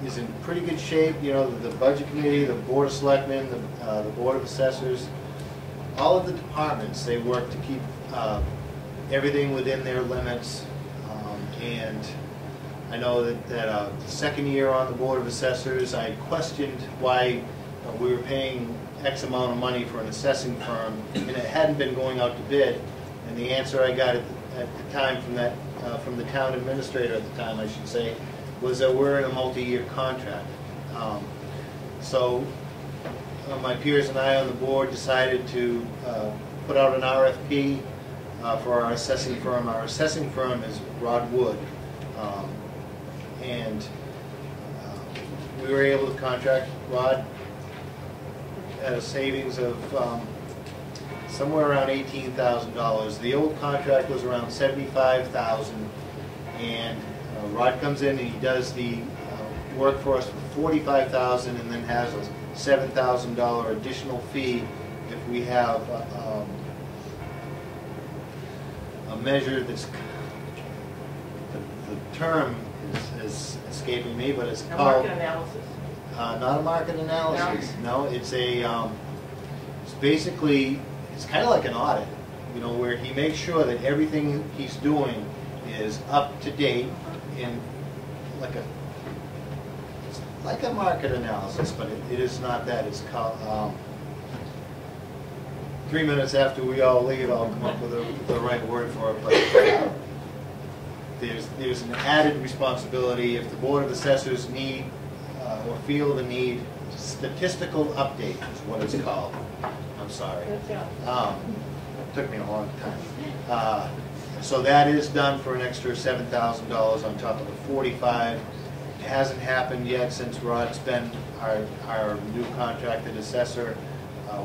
is in pretty good shape. The budget committee, the board of selectmen, the board of assessors, all of the departments, they work to keep everything within their limits. And I know that the second year on the board of assessors, I questioned why we were paying X amount of money for an assessing firm, and it hadn't been going out to bid. And the answer I got at the time from the town administrator at the time, I should say, was that we're in a multi-year contract. So my peers and I on the board decided to put out an RFP for our assessing firm. Our assessing firm is Rod Wood, and we were able to contract Rod at a savings of somewhere around $18,000. The old contract was around $75,000, and Rod comes in and he does the work for us for $45,000, and then has a $7,000 additional fee if we have a measure that's, the term is escaping me, but it's called market analysis. Not a market analysis. No, it's basically, it's kind of like an audit, where he makes sure that everything he's doing is up to date in like a market analysis, but it is not that. It's called 3 minutes after we all leave, I'll come up with the right word for it. But there's an added responsibility if the Board of Assessors need or feel the need. Statistical update is what it's called. I'm sorry. Took me a long time. So that is done for an extra $7,000 on top of the $45,000. It hasn't happened yet since Rod's been our new contracted assessor.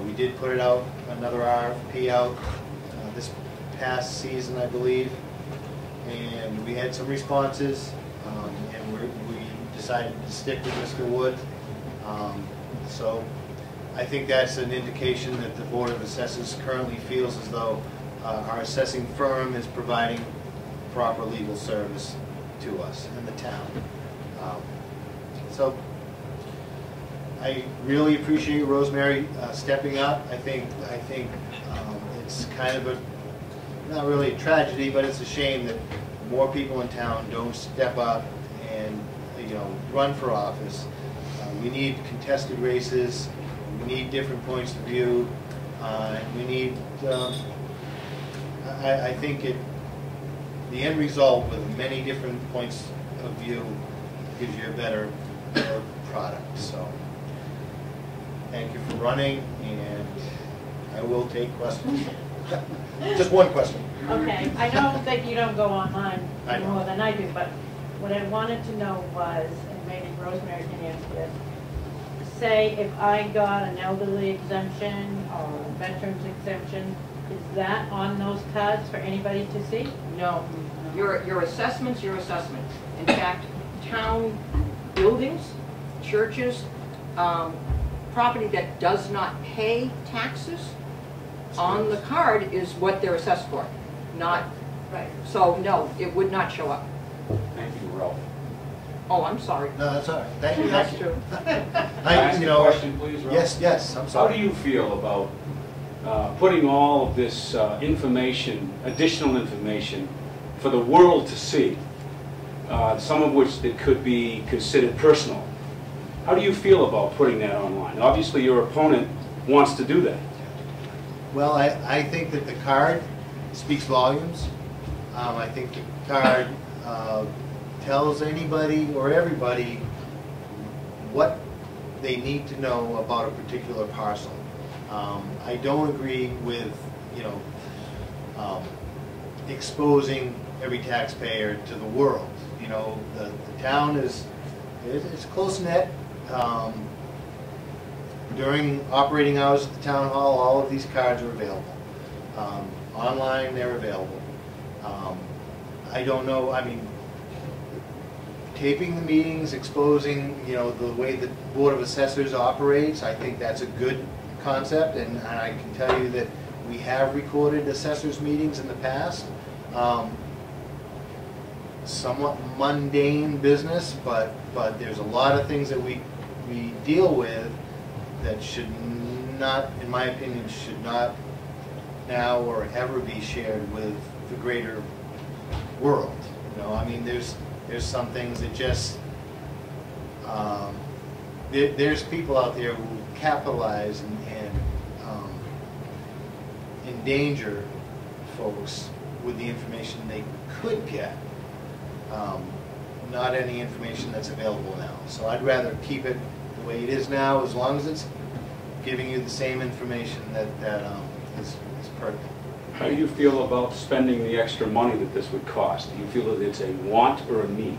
We did put it out, another RFP out this past season, I believe, and we had some responses, and we decided to stick with Mr. Wood. So I think that's an indication that the Board of Assessors currently feels as though our assessing firm is providing proper legal service to us and the town. So I really appreciate Rosemary stepping up. I think it's kind of not really a tragedy, but it's a shame that more people in town don't step up and run for office. We need contested races. We need different points of view. And we need. I think the end result with many different points of view gives you a better product. So thank you for running, and I will take questions. Just one question. Okay, I know that you don't go online I know. more than I do, but what I wanted to know was, and maybe Rosemary can answer this, say if I got an elderly exemption or a veterans exemption, is that on those cards for anybody to see? No, your assessment's your assessment. In fact, town buildings, churches, property that does not pay taxes on the card is what they're assessed for, not Right. So, no, it would not show up. Thank you, Ralph. Oh, I'm sorry. No, that's all right. Thank you. That's true. Can I ask a question, please, Ralph? Yes, I'm How sorry. do you feel about putting all of this information, additional information, for the world to see, some of which that could be considered personal? How do you feel about putting that online? Obviously, your opponent wants to do that. Well, I think that the card speaks volumes. I think the card tells anybody or everybody what they need to know about a particular parcel. I don't agree with, exposing every taxpayer to the world. The town it's close-knit. During operating hours at the town hall, all of these cards are available. Online, they're available. I don't know, taping the meetings, exposing, the way the Board of Assessors operates, I think that's a good concept, and I can tell you that we have recorded assessors meetings in the past. Somewhat mundane business, but there's a lot of things that we deal with that should not, in my opinion, should not now or ever be shared with the greater world. There's some things that just there's people out there who capitalize and endanger folks with the information they could get. Not any information that's available now. So I'd rather keep it the way it is now, as long as it's giving you the same information that is pertinent. How do you feel about spending the extra money that this would cost? Do you feel that it's a want or a need?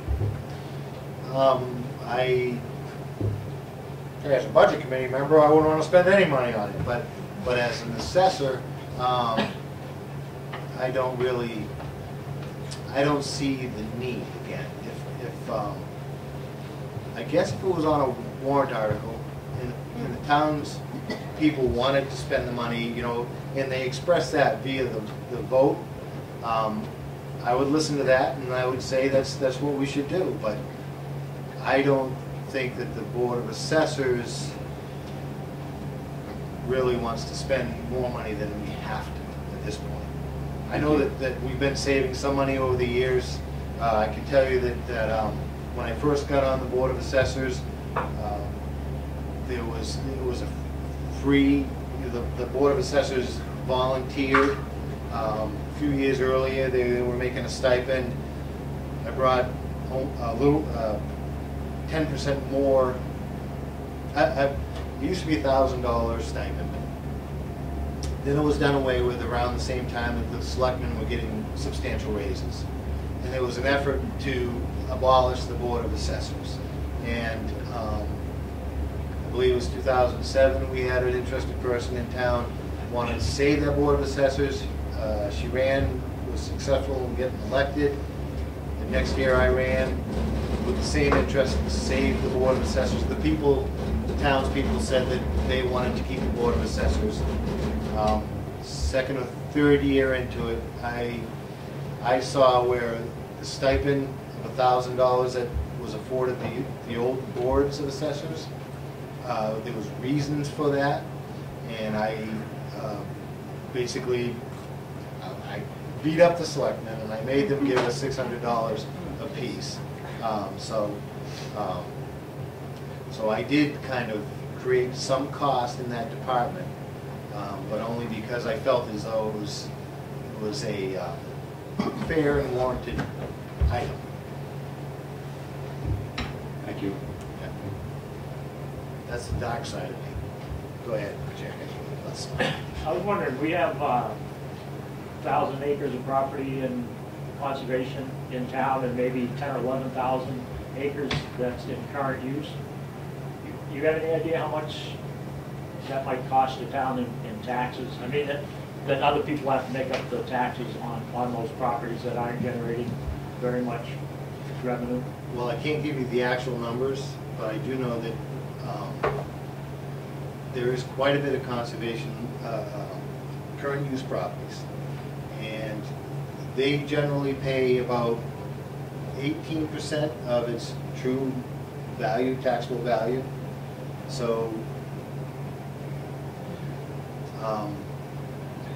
As a budget committee member, I wouldn't want to spend any money on it, but as an assessor, I don't see the need again. I guess if it was on a warrant article and the town's people wanted to spend the money, and they expressed that via the vote, I would listen to that and I would say that's what we should do. But I don't think that the Board of Assessors really wants to spend more money than we have to at this point. I know that we've been saving some money over the years. I can tell you that when I first got on the Board of Assessors, it was a free. The Board of Assessors volunteered. A few years earlier, they were making a stipend. I brought a little 10% more. It used to be $1,000 stipend. Then it was done away with around the same time that the selectmen were getting substantial raises. And there was an effort to abolish the Board of Assessors. And I believe it was 2007, we had an interested person in town wanted to save that Board of Assessors. She ran, was successful in getting elected. The next year I ran with the same interest to save the Board of Assessors. The townspeople said that they wanted to keep the Board of Assessors. Second or third year into it, I saw where the stipend of $1,000 that was afforded the old boards of assessors, there was reasons for that, and I basically beat up the selectmen and I made them give us $600 a piece. So I did kind of create some cost in that department, but only because I felt as though it was a fair and warranted item. Thank you. Yeah. That's the dark side of me. Go ahead, Jack. I was wondering, we have 1,000 acres of property in conservation in town and maybe 10 or 11,000 acres that's in current use. You have any idea how much that might cost the town in taxes? I mean, that other people have to make up the taxes on those properties that aren't generating very much revenue? Well, I can't give you the actual numbers, but I do know that there is quite a bit of conservation, current use properties. And they generally pay about 18% of its true value, taxable value. So,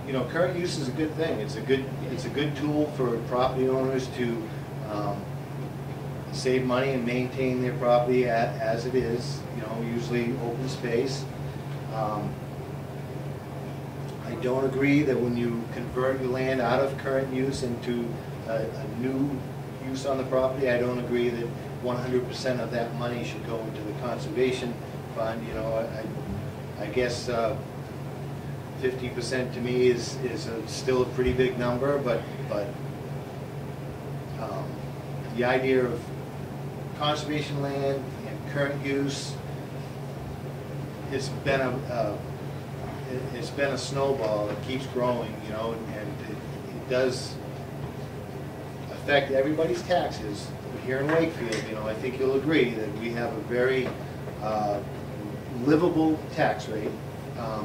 you know, current use is a good thing. It's a good tool for property owners to save money and maintain their property as it is. You know, usually open space. I don't agree that when you convert your land out of current use into a new use on the property, I don't agree that 100% of that money should go into the conservation fund. You know, I guess 50% to me is still a pretty big number, but the idea of conservation land and current use, it's been a snowball that keeps growing, you know, and it does affect everybody's taxes. Here in Wakefield, you know, I think you'll agree that we have a very livable tax rate.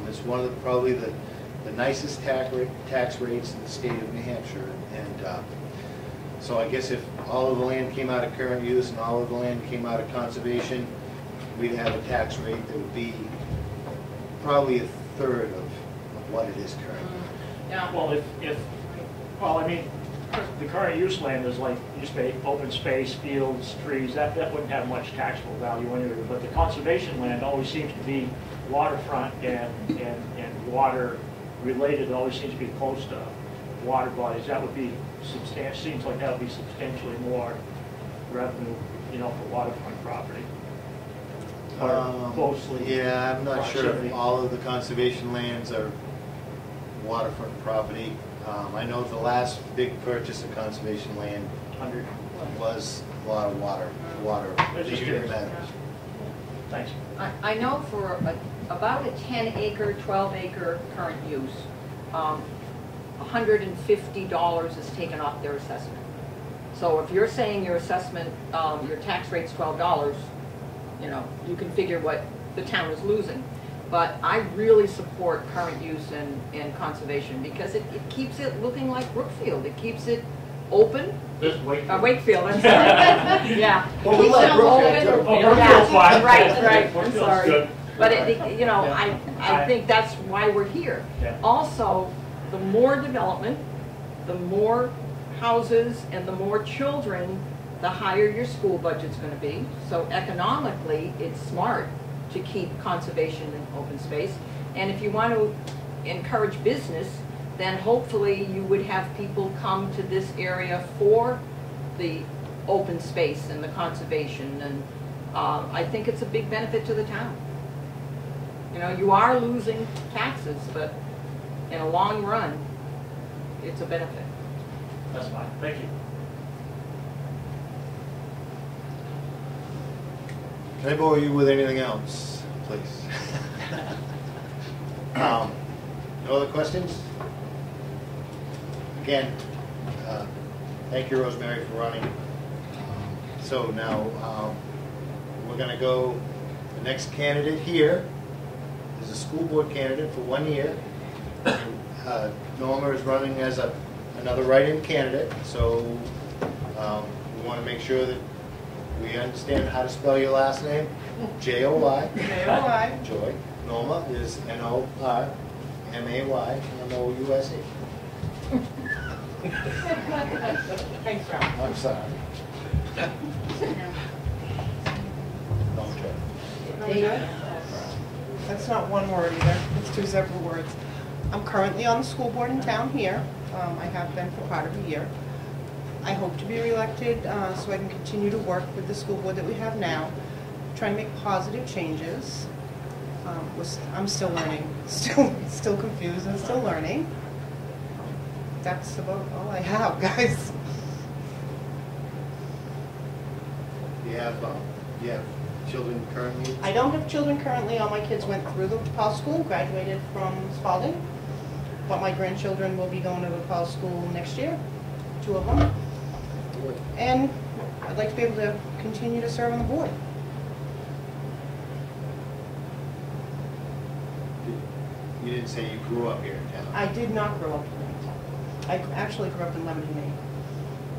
It's one of probably the nicest tax rates in the state of New Hampshire, and so I guess if all of the land came out of current use and all of the land came out of conservation, we'd have a tax rate that would be probably a third of what it is currently. Yeah. Well, I mean, the current use land is like open space, fields, trees. That wouldn't have much taxable value anyway. But the conservation land always seems to be waterfront and water related. It always seems to be close to water bodies. That would be seems like that would be substantially more revenue, you know, for waterfront property. Closely. Yeah, I'm not sure if all of the conservation lands are waterfront property. I know the last big purchase of conservation land was a lot of water. Thanks. I know for about a 10-acre, 12-acre current use, $150 is taken off their assessment. So if you're saying your assessment, your tax rate's $12, you know, you can figure what the town is losing. But I really support current use and conservation because it keeps it looking like Brookfield. It keeps it open. This Wakefield. Wakefield, I'm sorry. Yeah. Well, we like Brookfield. Yeah. Right. I'm sorry. Good. But you know, I think that's why we're here. Yeah. Also, the more development, the more houses and the more children, the higher your school budget's going to be. So economically, it's smart to keep conservation and open space. And if you want to encourage business, then hopefully you would have people come to this area for the open space and the conservation. And I think it's a big benefit to the town. You know, you are losing taxes, but in a long run, it's a benefit. That's fine. Thank you. Can I bore you with anything else, please? No other questions? Again, thank you, Rosemary, for running. So now we're going to go, the next candidate here is a school board candidate for 1 year. Norma is running as another write-in candidate, so we want to make sure that we understand how to spell your last name. J-O-Y. J-O-Y. Joy. Norma is N-O-R-M-A-Y, M-O-U-S-E. Thanks, Ralph. I'm sorry. Don't try. That's not one word either. It's two separate words. I'm currently on the school board in town here. I have been for part of a year. I hope to be reelected so I can continue to work with the school board that we have now, try and make positive changes. I'm still learning, still confused and still learning. That's about all I have, guys. You have children currently? I don't have children currently. All my kids went through the Paul School, graduated from Spalding. But my grandchildren will be going to the Paul School next year, 2 of them. And I'd like to be able to continue to serve on the board. You didn't say you grew up here in town. I did not grow up here in town. I actually grew up in Lebanon, Maine.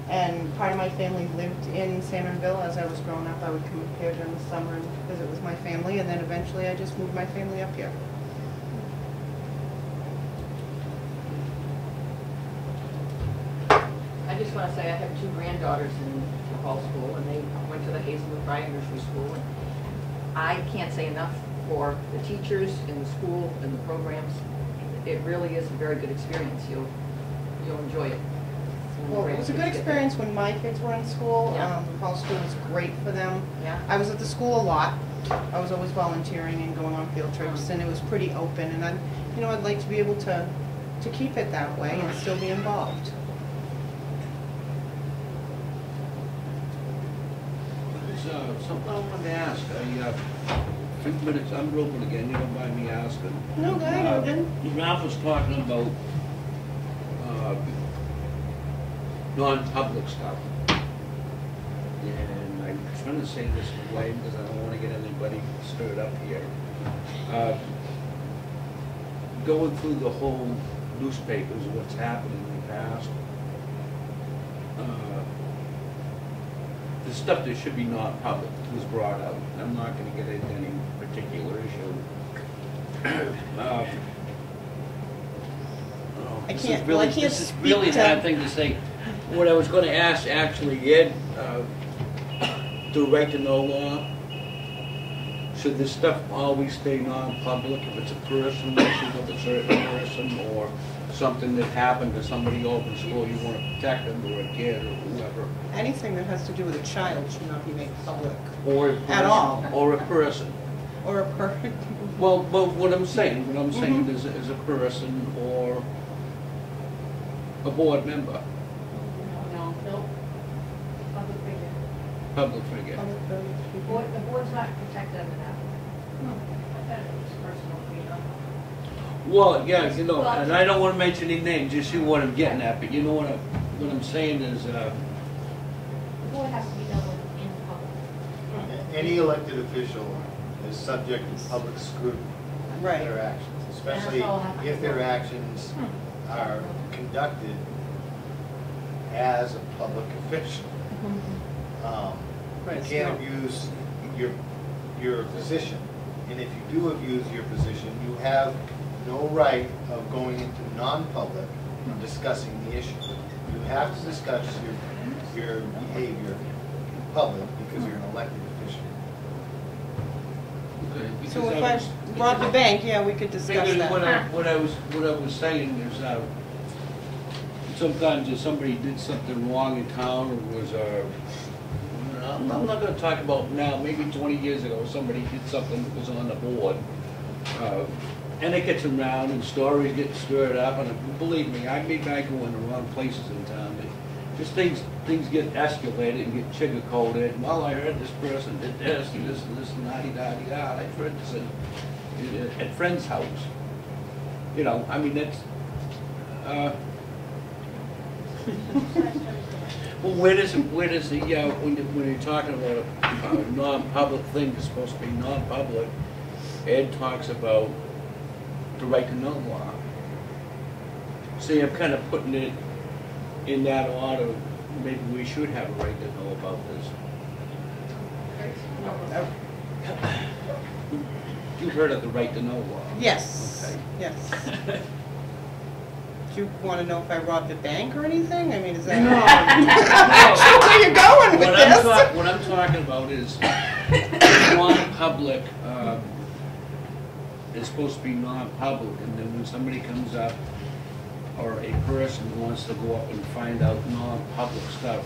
And part of my family lived in Sanbornville. As I was growing up, I would come up here during the summer and visit with my family, and then eventually I just moved my family up here. I just want to say I have two granddaughters in the hall school, and they went to the Hazelwood Bryan Nursery School. And I can't say enough for the teachers in the school and the programs. It really is a very good experience. You'll enjoy it. Well, it was a good experience when my kids were in school. Yeah. The hall school was great for them. Yeah. I was at the school a lot. I was always volunteering and going on field trips, and it was pretty open. And I'd like to be able to keep it that way and still be involved. There's something I wanted to ask. A few minutes, I'm roping again, you don't mind me asking. No, go ahead, Logan. Ralph was talking about non-public stuff. And I'm trying to say this in a way because I don't want to get anybody stirred up here. Going through the whole newspapers, what's happened in the past, the stuff that should be non-public was brought out. I'm not going to get into any particular issue. This is really a hard thing to say. What I was going to ask, actually, Ed, the right to know law, should this stuff always stay non-public if it's a personal issue with a certain person or something that happened to somebody over in school, you want to protect them, or a kid or whoever? Anything that has to do with a child should not be made public. Or a person, at all. Or a person. Or a person. Well, what I'm saying is a person or a board member. No. Public figure. Public figure. The board's not protected under that. I thought it was personal freedom. Well, yeah, and I don't want to mention any names, just see what I'm getting at, but you know what I'm saying is, The board has to be dealt with in public. Any elected official is subject to public scrutiny of their actions, especially if their actions are conducted as a public official. You can't abuse your position, and if you do abuse your position, you have no right of going into non-public and discussing the issue. You have to discuss your behavior in public because you're an elected official. okay, So if I robbed the bank, yeah, we could discuss because that. what I was saying is, sometimes if somebody did something wrong in town or was I'm not going to talk about now, maybe 20 years ago, somebody did something that was on the board. And it gets around and stories get stirred up, and believe me, I go in the wrong places in town. Just things get escalated and get sugar-coated. Well, I heard this person did this and this and this and da-di-da-di-da. I've heard this at a friend's house. I mean, that's... well, where does the, when you're talking about a non-public thing that's supposed to be non-public, Ed talks about the right to know law. See, I'm kind of putting it in that order. Maybe we should have a right to know about this. You've heard of the right to know law? Yes. Okay. Yes. Do you want to know if I robbed a bank or anything? I mean, is that... No. I'm not sure where you're going with this. What I'm talking about is non-public, is supposed to be non-public, and then when somebody comes up, or a person wants to go up and find out non-public stuff,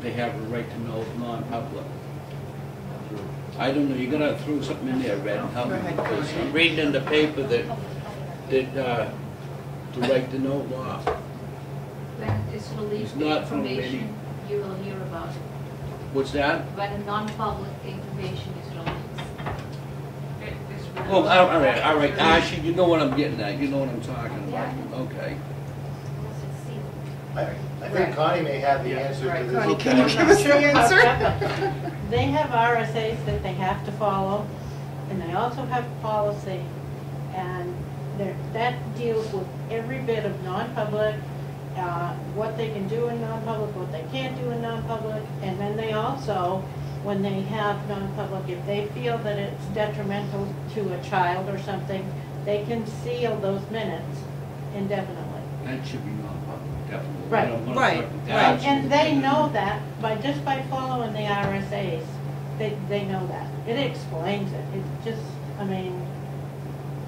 they have a right to know non-public. I don't know, you're gonna throw something in there, Red, and help me, because I'm reading in the paper that the right to know law. When it's released, the not from information, you will hear about it. What's that? When a non-public information is released. Oh, all right. Actually, you know what I'm getting at. You know what I'm talking about. Yeah. Okay. I think Connie may have the answer to this. Connie, can you give us the answer? They have RSAs that they have to follow, and they also have policy. And that deals with every bit of non-public, what they can do in non-public, what they can't do in non-public, and then they also, when they have non-public, if they feel that it's detrimental to a child or something, they can seal those minutes indefinitely. That should be non-public, definitely. Right. I don't wanna Right, talk to right. that. And they know that just by following the RSAs, they know that. It explains it. It just, I mean,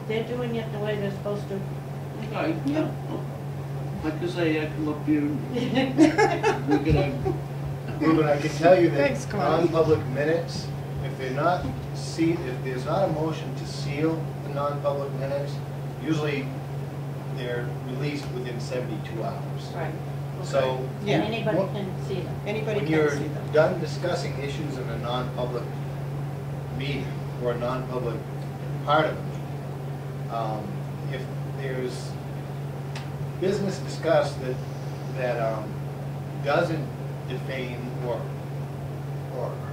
they're doing it the way they're supposed to. Yeah. Like I say, I can look here and we're gonna, Ruben, I can tell you that Thanks, Connie. non-public minutes, if there's not a motion to seal the non-public minutes, usually they're released within 72 hours. Right. So, Yeah. And anybody can see them. Anybody when can you're see them. done discussing issues in a non-public meeting or a non-public part of it, if there's business discussed that doesn't defame or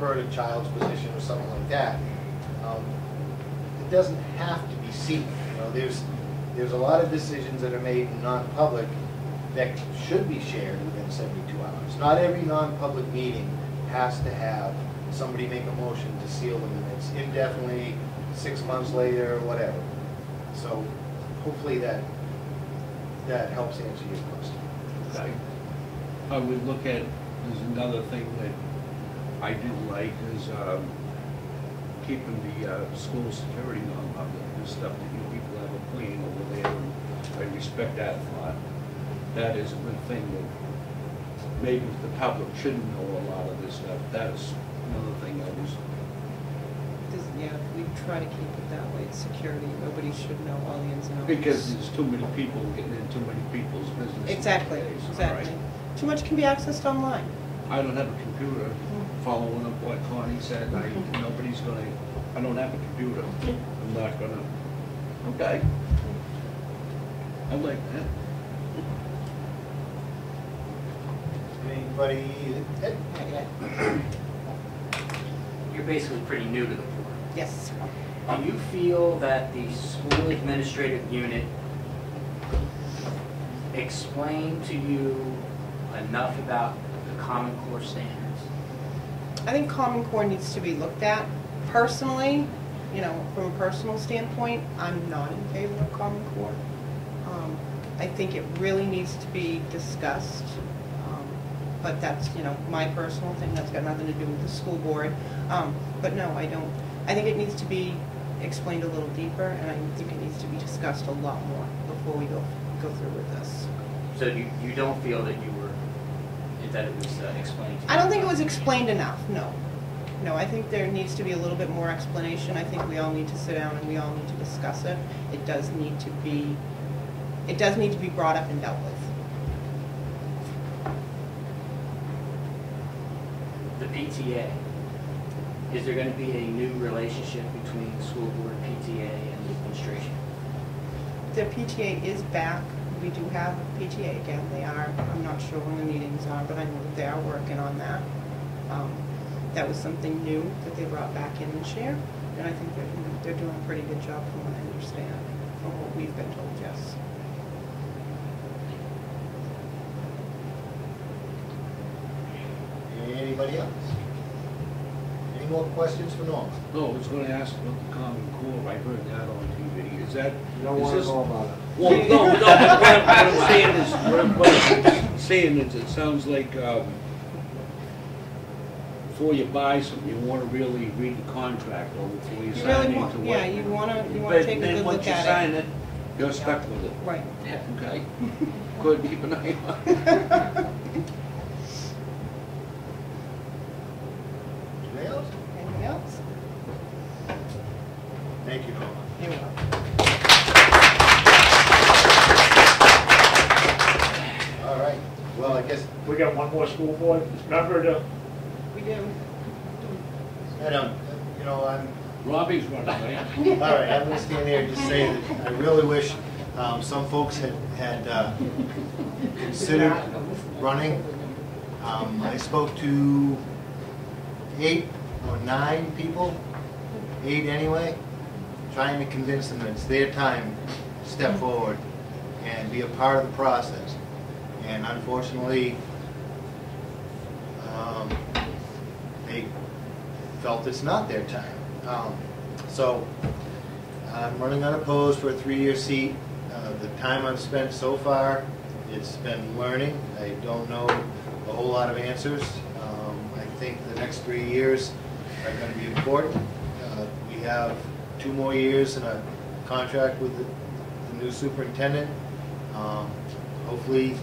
hurt a child's position or something like that, it doesn't have to be seen. You know, there's a lot of decisions that are made in non-public that should be shared within 72 hours. Not every non-public meeting has to have somebody make a motion to seal the minutes indefinitely, 6 months later, whatever. So hopefully that helps answer your question. okay. I would look at, there's another thing that I didn't like is keeping the school security non-public and stuff that you people have a plan over there, and I respect that thought. That is a good thing that maybe the public shouldn't know a lot of this stuff. That is another thing I was, Yeah, we try to keep it that way. It's security. Nobody should know all the ins and outs. because there's too many people getting in too many people's business. Exactly, nowadays, all exactly. right? Too much can be accessed online. I don't have a computer. Following up what Connie said, nobody's gonna, I don't have a computer. I'm not gonna, okay. I like that. Anybody? Ed? You're basically pretty new to the board. Yes. Do you feel that the school administrative unit explained to you enough about the Common Core standards? I think Common Core needs to be looked at. Personally, you know, from a personal standpoint, I'm not in favor of Common Core. I think it really needs to be discussed. But that's, you know, my personal thing. That's got nothing to do with the school board. But no, I don't. I think it needs to be explained a little deeper, and I think it needs to be discussed a lot more before we go through with this. So you don't feel that that it was explained to you? I don't think it was explained enough, no. No, I think there needs to be a little bit more explanation. I think we all need to sit down and we all need to discuss it. It does need to be brought up and dealt with. The PTA, is there going to be a new relationship between the school board, PTA, and the administration? The PTA is back. We do have a PTA again. They are, I'm not sure when the meetings are, but I know that they are working on that. That was something new that they brought back in this year, and I think they're doing a pretty good job from what I understand, from what we've been told, yes. Anybody else? Any more questions for Norm? No, I was gonna ask about the Common Core. I heard that on TV. Is that? You don't want to know about it. Well, no, what I'm saying is it sounds like, before you buy something, you wanna really read the contract or before you You sign really into want, what. yeah, you wanna But take a then good once look you at sign it. it, you're stuck with it. Right. Okay. Good, keep an eye on it. Anybody else? Anything else? Thank you, Norm. You're welcome. All right. Well, I guess We got one more school board member to, We do. I don't. You know, I'm. Robbie's running, right? All right, I'm going to stand there and just say that I really wish some folks had considered running. I spoke to 8 or 9 people, 8 anyway, trying to convince them that it's their time step forward and be a part of the process. And unfortunately, they felt it's not their time. So I'm running unopposed for a 3-year seat. The time I've spent so far, it's been learning. I don't know a whole lot of answers. I think the next 3 years are going to be important. We have 2 more years in a contract with the new superintendent. Hopefully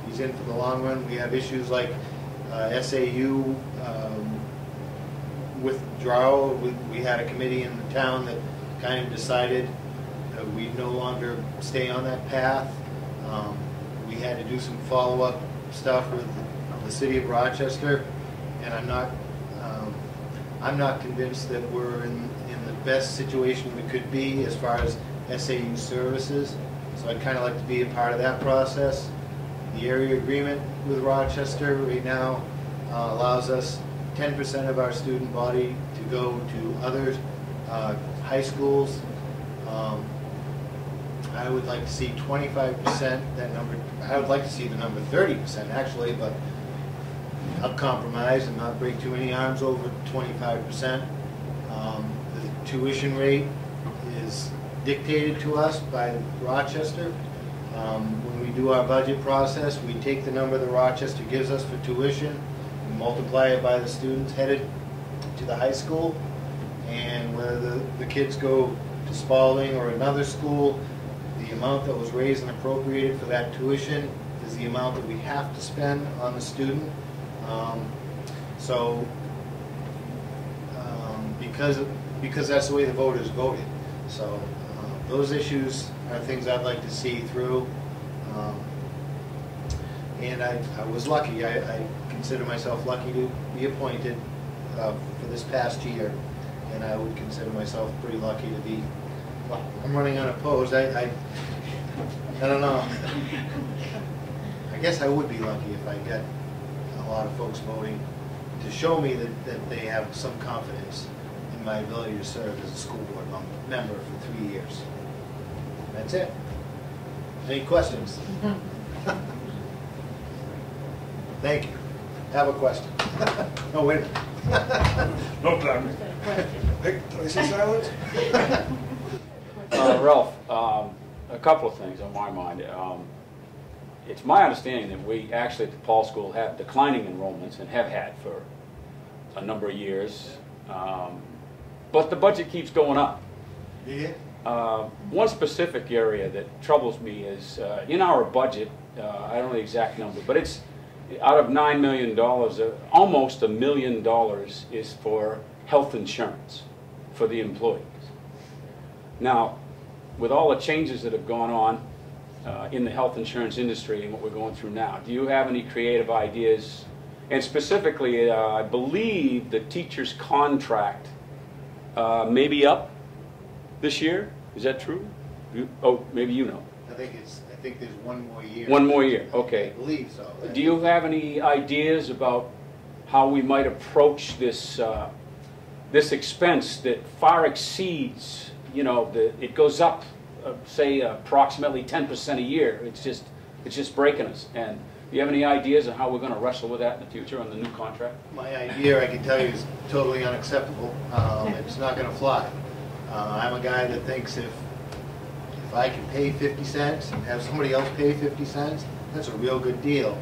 he's in for the long run. We have issues like SAU withdrawal. We had a committee in the town that kind of decided that we no longer stay on that path. We had to do some follow-up stuff with the city of Rochester, and I'm not convinced that we're in the best situation we could be as far as SAU services. So I'd kind of like to be a part of that process. The area agreement with Rochester right now allows us 10% of our student body to go to other high schools. I would like to see 25%, that number. I would like to see the number 30% actually, but I'll compromise and not break too many arms over 25%. The tuition rate is dictated to us by Rochester. When we do our budget process, we take the number that Rochester gives us for tuition and multiply it by the students headed to the high school, and whether the kids go to Spalding or another school, the amount that was raised and appropriated for that tuition is the amount that we have to spend on the student. Because that's the way the voters voted. So those issues are things I'd like to see through. And I was lucky. I consider myself lucky to be appointed for this past year, and I would consider myself pretty lucky to be. Well, I'm running unopposed. I don't know. I guess I would be lucky if I get a lot of folks voting to show me that they have some confidence in my ability to serve as a school board member for 3 years. That's it. Any questions? Thank you. Have a question. No, wait a minute. No time. Hey, can I say silence? Ralph, a couple of things on my mind. It's my understanding that we actually at the Paul School have declining enrollments and have had for a number of years, but the budget keeps going up. Yeah. One specific area that troubles me is in our budget, I don't know the exact number, but it's out of $9 million, almost $1 million is for health insurance for the employees. Now, with all the changes that have gone on in the health insurance industry and what we're going through now, do you have any creative ideas? And specifically, I believe the teacher's contract may be up this year. Is that true? Oh, maybe you know. I think there's 1 more year. 1 more year. Okay. I believe so. Do you have any ideas about how we might approach this this expense that far exceeds, you know, it goes up, say approximately 10% a year. It's just breaking us. And do you have any ideas of how we're going to wrestle with that in the future on the new contract? My idea, I can tell you, is totally unacceptable. It's not going to fly. I'm a guy that thinks if I can pay 50 cents and have somebody else pay 50 cents, that's a real good deal.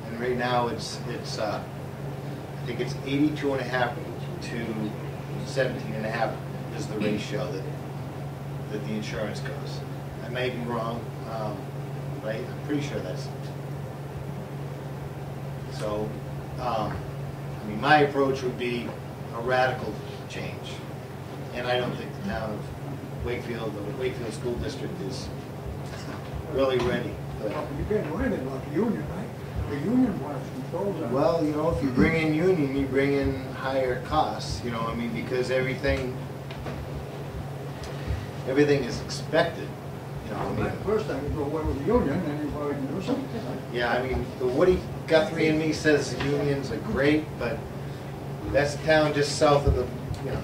And right now it's I think it's 82.5 to 17.5 is the ratio that the insurance goes. I may be wrong, but I'm pretty sure that's. So, I mean, my approach would be a radical change, and I don't think the town of Wakefield, the Wakefield School District, is really ready. You're getting rid of like union, right? The union wants control that. Well, you know, if you bring in union, you bring in higher costs. You know, I mean, because everything is expected. You know, I mean, first time you go away with the union, then you go and do something. Yeah, I mean, the Woody Guthrie in me says the unions are great, but that's a town just south of the, you know,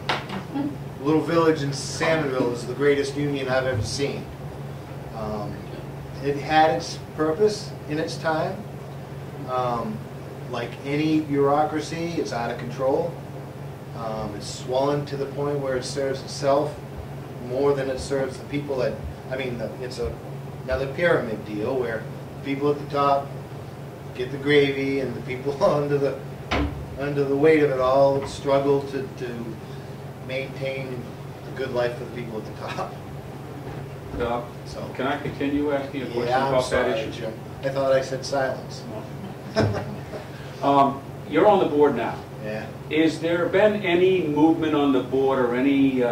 little village in Sanbornville is the greatest union I've ever seen. It had its purpose in its time. Like any bureaucracy, it's out of control. It's swollen to the point where it serves itself more than it serves the people that, I mean, it's another pyramid deal where the people at the top get the gravy and the people under the weight of it all struggle to maintain a good life for the people at the top. So, can I continue asking a question Yeah, I'm about sorry, that issue? Jim. I thought I said silence. You're on the board now. Yeah. Is there been any movement on the board or any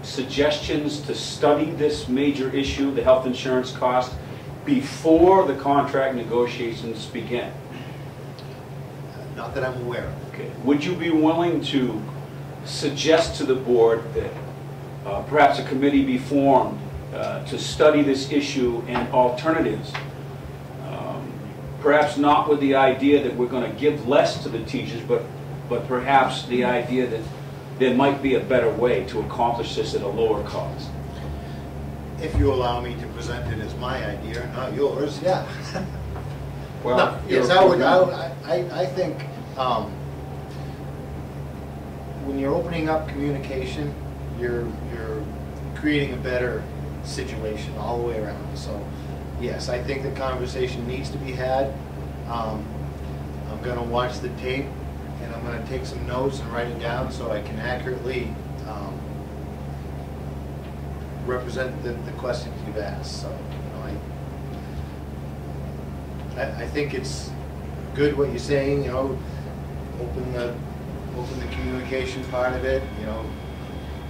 suggestions to study this major issue, the health insurance cost, before the contract negotiations begin? Not that I'm aware of. Okay. Would you be willing to suggest to the board that perhaps a committee be formed to study this issue and alternatives? Perhaps not with the idea that we're going to give less to the teachers, but perhaps the idea that there might be a better way to accomplish this at a lower cost. If you allow me to present it as my idea, not yours, yeah. Well, no, yes, I think when you're opening up communication, you're creating a better situation all the way around. So, yes, I think the conversation needs to be had. I'm going to watch the tape, and I'm going to take some notes and write it down so I can accurately represent the questions you've asked. So, I think it's good what you're saying. Open the communication part of it.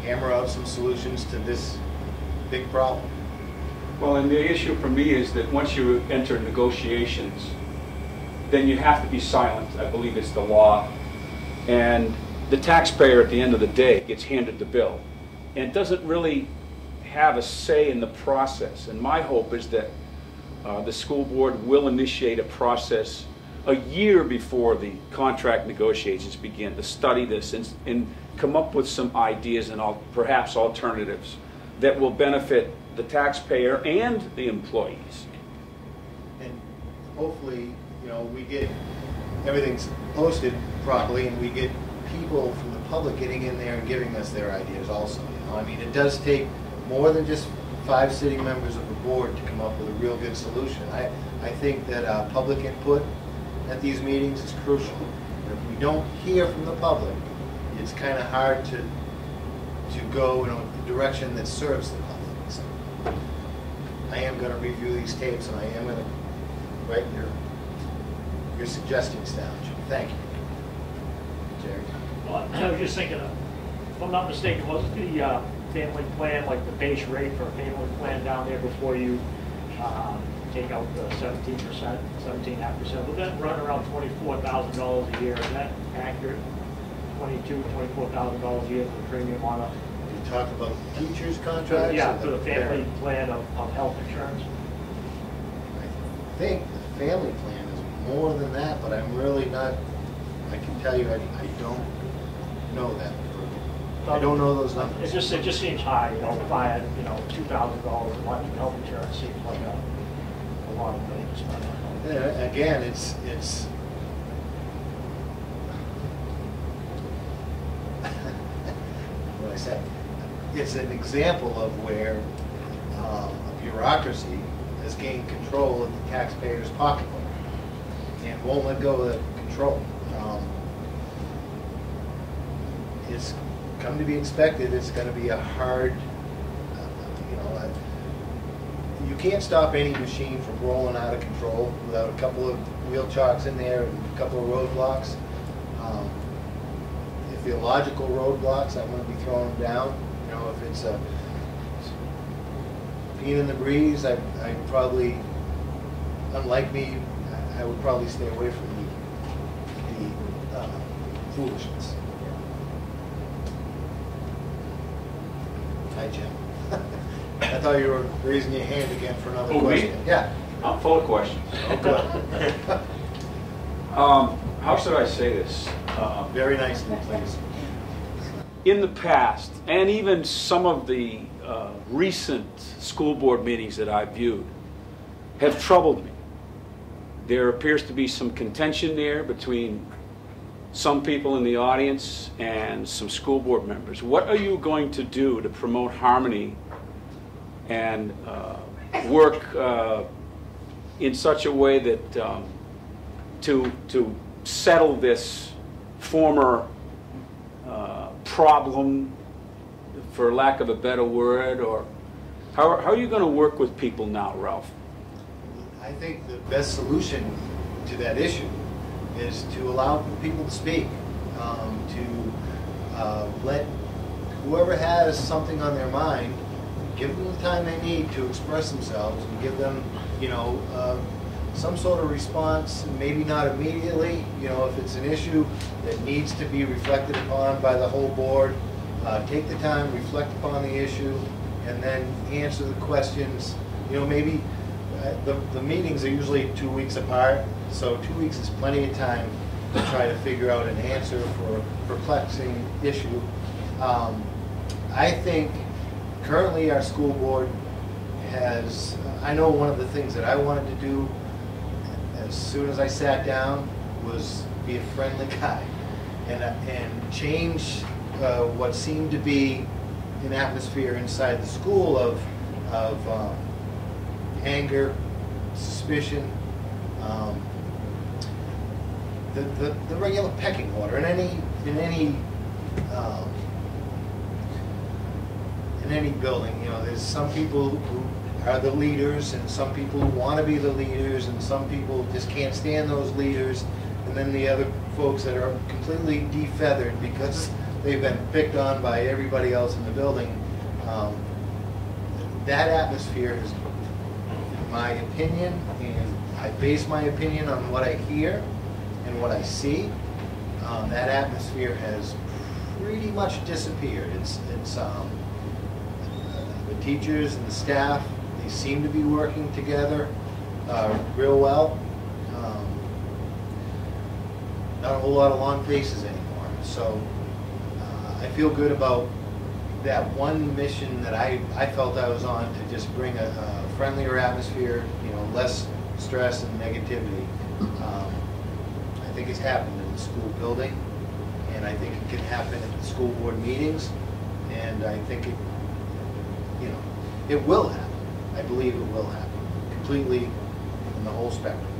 Hammer out some solutions to this big problem. Well, and the issue for me is that once you enter negotiations, then you have to be silent. I believe it's the law. And the taxpayer at the end of the day gets handed the bill and doesn't really have a say in the process. And my hope is that the school board will initiate a process a year before the contract negotiations begin to study this and come up with some ideas and perhaps alternatives that will benefit the taxpayer and the employees. And hopefully, we get everything's posted properly, and we get people from the public getting in there and giving us their ideas also. I mean, it does take more than just 5 sitting members of the board to come up with a real good solution. I think that public input at these meetings is crucial. If we don't hear from the public, it's kind of hard to go in a direction that serves the public. So I am going to review these tapes, and I am going to write your suggestions down. Thank you. Jerry? Well, I was just thinking, if I'm not mistaken, wasn't the family plan, like the base rate for a family plan down there before you take out the 17%, 17.5%, would that run around $24,000 a year? Is that accurate? $24,000 a year for the premium on a... You talk about teachers' contracts? Yeah, for the family plan of health insurance. I think the family plan is more than that, but I'm really not, I can tell you, I don't know that. I don't know those numbers. It just seems high, if I had, $2,000 a month in health insurance, seems like a lot of money to spend on health. Yeah, again, it's what I said. It's an example of where a bureaucracy has gained control of the taxpayer's pocketbook and won't let go of that control. It's come to be expected. It's going to be a hard, you can't stop any machine from rolling out of control without a couple of wheel chocks in there and a couple of roadblocks. If they're logical roadblocks, I'm going to be throwing them down. If it's a peeing in the breeze, I probably, unlike me, I would probably stay away from the foolishness. Hi, Jim. I thought you were raising your hand again for another question. Me? Yeah. I'm full of questions. Oh, good. How should I say this? Very nicely, please. In the past, and even some of the recent school board meetings that I've viewed have troubled me. There appears to be some contention there between some people in the audience and some school board members. What are you going to do to promote harmony and work in such a way that to settle this former problem, for lack of a better word, or how are you going to work with people now, Ralph? I think the best solution to that issue is to allow people to speak, to let whoever has something on their mind, give them the time they need to express themselves, and give them, you know, some sort of response, maybe not immediately, you know, if it's an issue that needs to be reflected upon by the whole board, take the time, reflect upon the issue, and then answer the questions. You know, maybe the meetings are usually 2 weeks apart, so 2 weeks is plenty of time to try to figure out an answer for a perplexing issue. I think currently our school board has, I know one of the things that I wanted to do as soon as I sat down was be a friendly guy and change what seemed to be an atmosphere inside the school of anger, suspicion, the regular pecking order in any building. You know, there's some people who are the leaders, and some people who want to be the leaders, and some people just can't stand those leaders, and then the other folks that are completely defeathered because they've been picked on by everybody else in the building. That atmosphere is, in my opinion, and I base my opinion on what I hear and what I see, that atmosphere has pretty much disappeared. It's the teachers and the staff, they seem to be working together real well. Not a whole lot of long faces anymore. So I feel good about that one mission that I felt I was on, to just bring a friendlier atmosphere, you know, less stress and negativity. I think it's happened in the school building, and I think it can happen at the school board meetings, and I think it, you know, it will happen. I believe it will happen completely in the whole spectrum.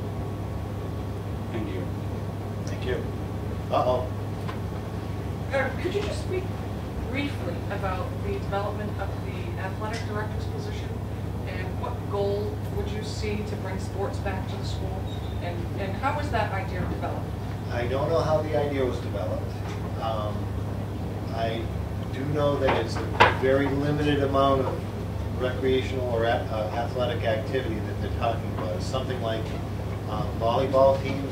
Thank you. Thank you. Uh-oh. Could you just speak briefly about the development of the athletic director's position, and what goal would you see to bring sports back to the school, and how was that idea developed? I don't know how the idea was developed. I do know that it's a very limited amount of recreational or athletic activity that they're talking about. It's something like volleyball teams.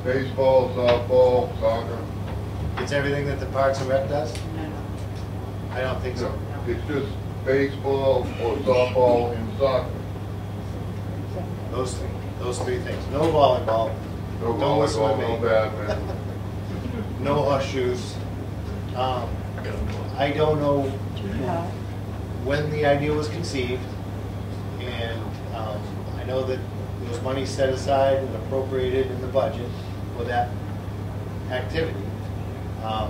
Baseball, softball, soccer. It's everything that the Parks and Rec does? No. I don't think so. It's just baseball or softball and soccer. Those three things. No volleyball. No Don't listen to volleyball, me. no badminton. No horseshoes. I don't know when the idea was conceived, and I know that there was money set aside and appropriated in the budget for that activity. I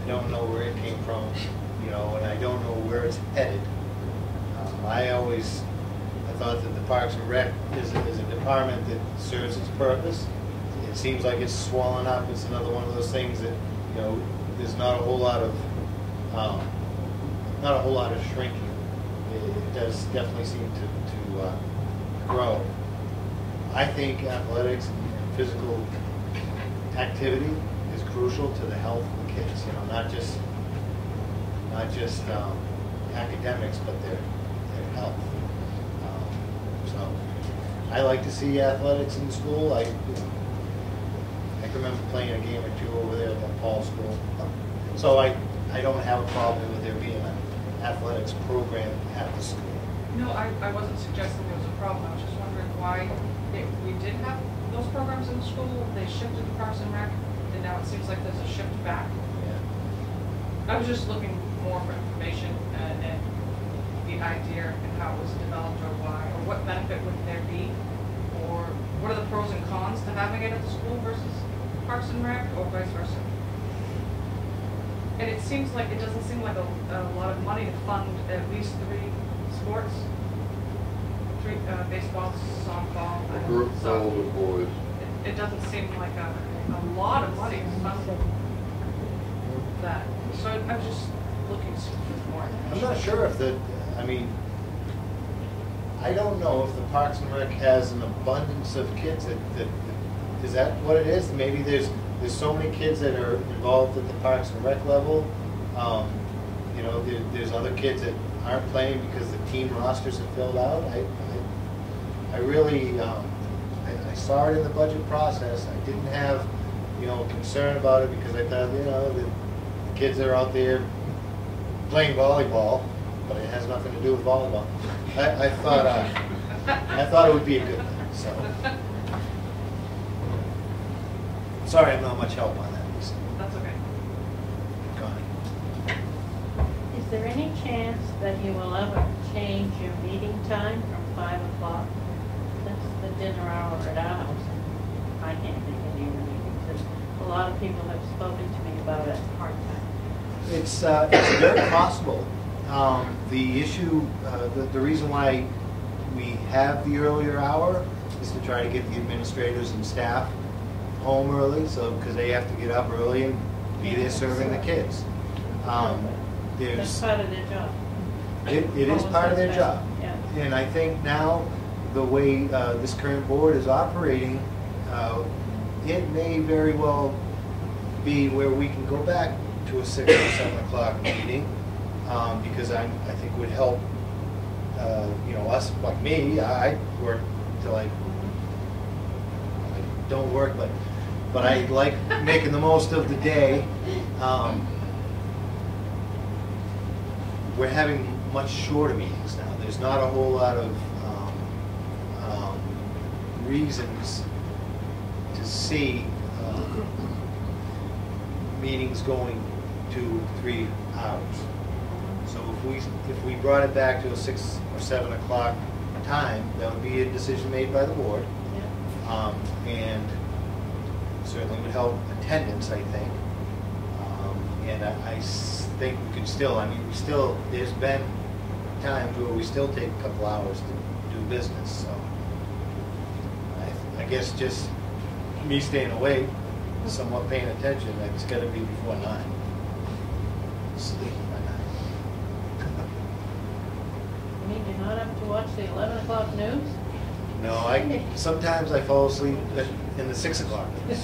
don't know where it came from, you know, and I don't know where it's headed. I thought that the Parks and Rec is a department that serves its purpose. It seems like it's swollen up. It's another one of those things that, you know, there's not a whole lot of shrinking. It does definitely seem to grow. I think athletics and physical activity is crucial to the health of the kids. You know, not just academics, but their health. So I like to see athletics in school. I can remember playing a game or two over there at that Paul school. So I don't have a problem with there being an athletics program at the school. No, I wasn't suggesting there was a problem. I was just wondering why we did have those programs in the school, they shifted to Parks and Rec, and now it seems like there's a shift back. Yeah. I was just looking more for information and the idea and how it was developed or why, or what benefit would there be, or what are the pros and cons to having it at the school versus Parks and Rec, or vice versa. And it seems like, it doesn't seem like a lot of money to fund at least 3 sports. 3, baseball, softball, and soccer. Boys. It doesn't seem like a lot of money to fund that. So I'm just looking for more. I'm not sure if I mean, I don't know if the Parks and Rec has an abundance of kids is that what it is? Maybe there's so many kids that are involved at the Parks and Rec level. You know, there's other kids that aren't playing because the team rosters are filled out. I really, I saw it in the budget process. I didn't have, you know, concern about it because I thought, you know, the kids are out there playing volleyball, but it has nothing to do with volleyball. I thought it would be a good thing. So, sorry, I'm not much help on that, Lisa. That's okay. Connie. Is there any chance that you will ever change your meeting time from 5 o'clock? That's the dinner hour at our house. I can't make any of the meetings. And a lot of people have spoken to me about it part-time. It's very possible. The issue, the reason why we have the earlier hour is to try to get the administrators and staff home early, so because they have to get up early and be there serving the kids. That's part of their job. It is part of their job. Yeah. And I think now, the way this current board is operating, it may very well be where we can go back to a 6 or 7 o'clock meeting, because I think would help, you know, us, like me. I work till I don't work, but I like making the most of the day. We're having much shorter meetings now. There's not a whole lot of reasons to see meetings going 2-3 hours. So if we brought it back to a 6 or 7 o'clock time, that would be a decision made by the board, and certainly would help attendance, I think. And I think we could still, I mean, there's been times where we still take a couple hours to do business, so I guess just me staying awake, somewhat paying attention, it's got to be before 9. Sleep by 9. You mean you're not up to watch the 11 o'clock news? No, sometimes I fall asleep in the 6 o'clock news.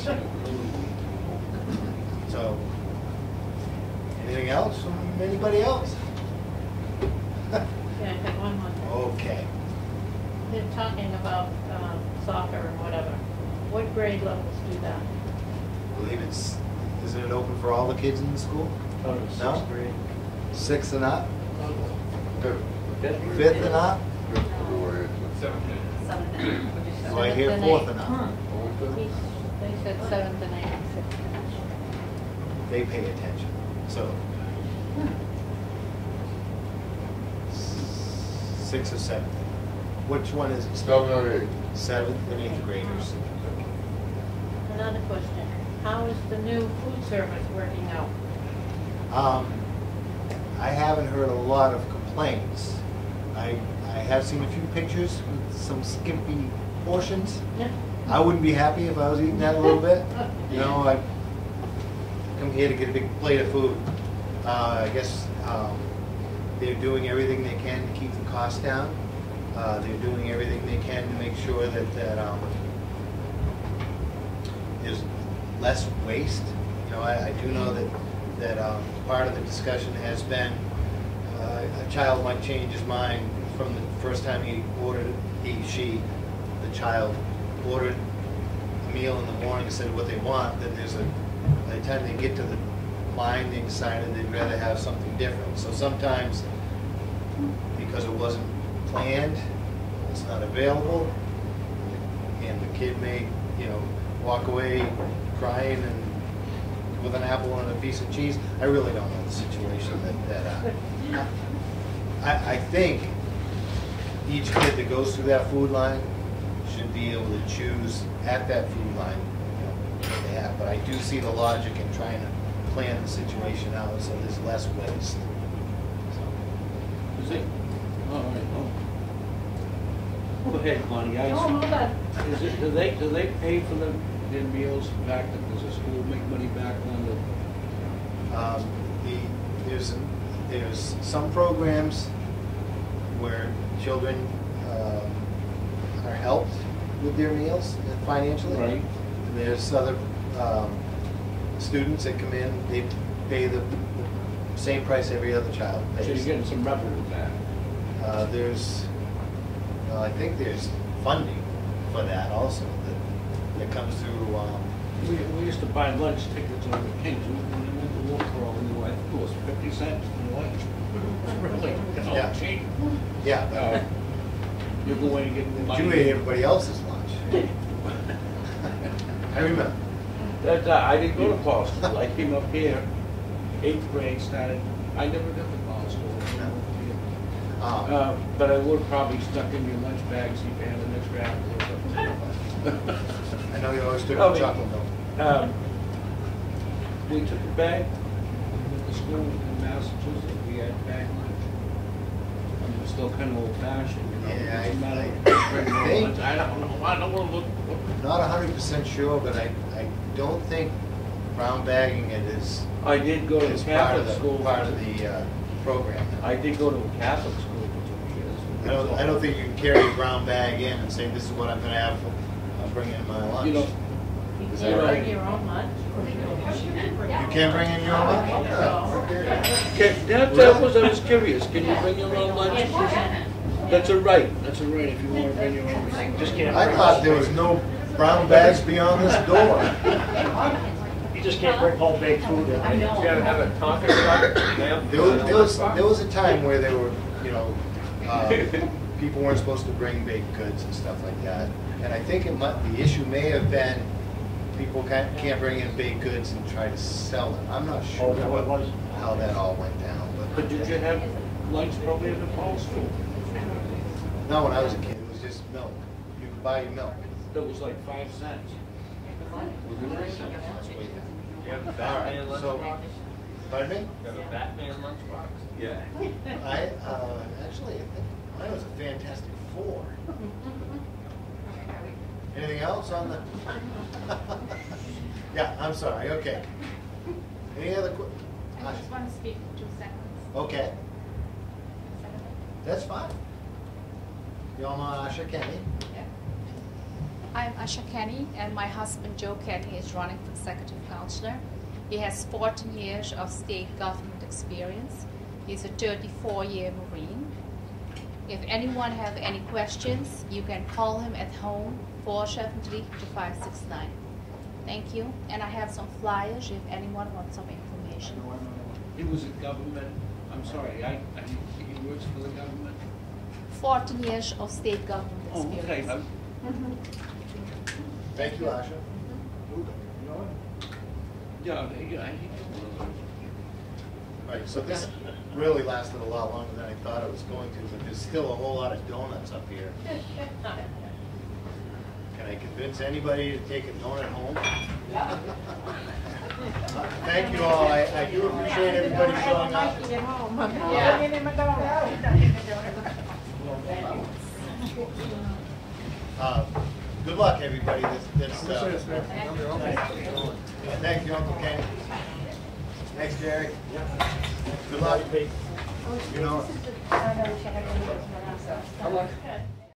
So, anything else from anybody else? Yeah, I have one more. Okay. They're talking about soccer or whatever. What grade levels do that? I believe isn't it open for all the kids in the school? Oh, No? 6th grade. 6th and up? Fifth. 5th and up? Do I hear 4th and up? They said 7th and 8th. They pay attention. So, 6th or 7th? Which one is it? 7 or 8. 7th and 8th graders. Another question. How is the new food service working out? I haven't heard a lot of complaints. I have seen a few pictures with some skimpy portions. Yeah. I wouldn't be happy if I was eating that a little bit. You know, I come here to get a big plate of food. I guess they're doing everything they can to keep the costs down. They're doing everything they can to make sure that there's less waste. You know, I do know that part of the discussion has been a child might change his mind from the first time he ordered, the child ordered a meal in the morning and said what they want, then by the time they get to the line, they decided they'd rather have something different. So sometimes, because it wasn't planned, it's not available, and the kid may you know, walk away crying and with an apple and a piece of cheese. I really don't know the situation I think each kid that goes through that food line should be able to choose at that food line, you know, what they have. But I do see the logic in trying to plan the situation out so there's less waste. Is it? All right. Go ahead, Connie. Do they pay for their meals back? Does the school make money back on the? There's some programs where children are helped with their meals financially. Right. There's other students that come in, they pay the same price every other child pays. So you're getting some revenue back. I think there's funding for that also that comes through. We used to buy lunch tickets on the Kings. We went to Wakefield and I think it was 50 cents for lunch. Really? Yeah. Cheap. Yeah. You're going to get But you ate everybody else's lunch. I remember. I didn't go to Paul School. I came up here, 8th grade started. I never got to Paul School. But I would have probably stuck in your lunch bag, see if you had an extra apple or something. I know you always took the chocolate milk. We took a bag at the school in Massachusetts. We had bag lunch. I mean, it was still kind of old fashioned, you know. Yeah, I don't know. I don't want to look. Not 100% sure, but I don't think brown bagging it is. I did go to is Catholic school. Part of the program. I did go to a Catholic school for 2 years. I don't think you can carry a brown bag in and say this is what I'm going to have. I'll bring in my lunch. You know, is that right? Bring your own lunch. You can bring in your own lunch. That was I was curious. Can you bring your own lunch? That's a right. That's a right if you want to bring your own lunch. Just can't. I thought there was no brown bags beyond this door. You just can't bring home baked food in. You gotta have a Tonka truck, ma'am. There was a time where there were, you know, people weren't supposed to bring baked goods and stuff like that. And I think the issue may have been people can't bring in baked goods and try to sell them. I'm not sure how that all went down. But did you have lunch program at Paul School? No, when I was a kid, it was just milk. You could buy your milk. That was like 5 cents. You have a All Batman right, so, lunchbox? pardon me? You have a Batman lunchbox? Yeah. Actually, I think mine was a Fantastic Four. Anything else on the? Yeah, I'm sorry, okay. Any other I just want to speak for 2 seconds. Okay. That's fine. You all know Asha Kenny? Yeah. I'm Asha Kenny, and my husband Joe Kenny is running for executive counselor. He has 14 years of state government experience. He's a 34-year Marine. If anyone have any questions, you can call him at home, 473-2569. Thank you. And I have some flyers if anyone wants some information. He was a government, I'm sorry, he works for the government? 14 years of state government experience. Oh, okay. Thank you, Asha. Yeah, Right, so this really lasted a lot longer than I thought it was going to, but there's still a whole lot of donuts up here. Can I convince anybody to take a donut home? Thank you all. I do appreciate everybody showing up. Good luck, everybody. Thank you, Uncle Ken. Thanks, Jerry. Good luck. You know it.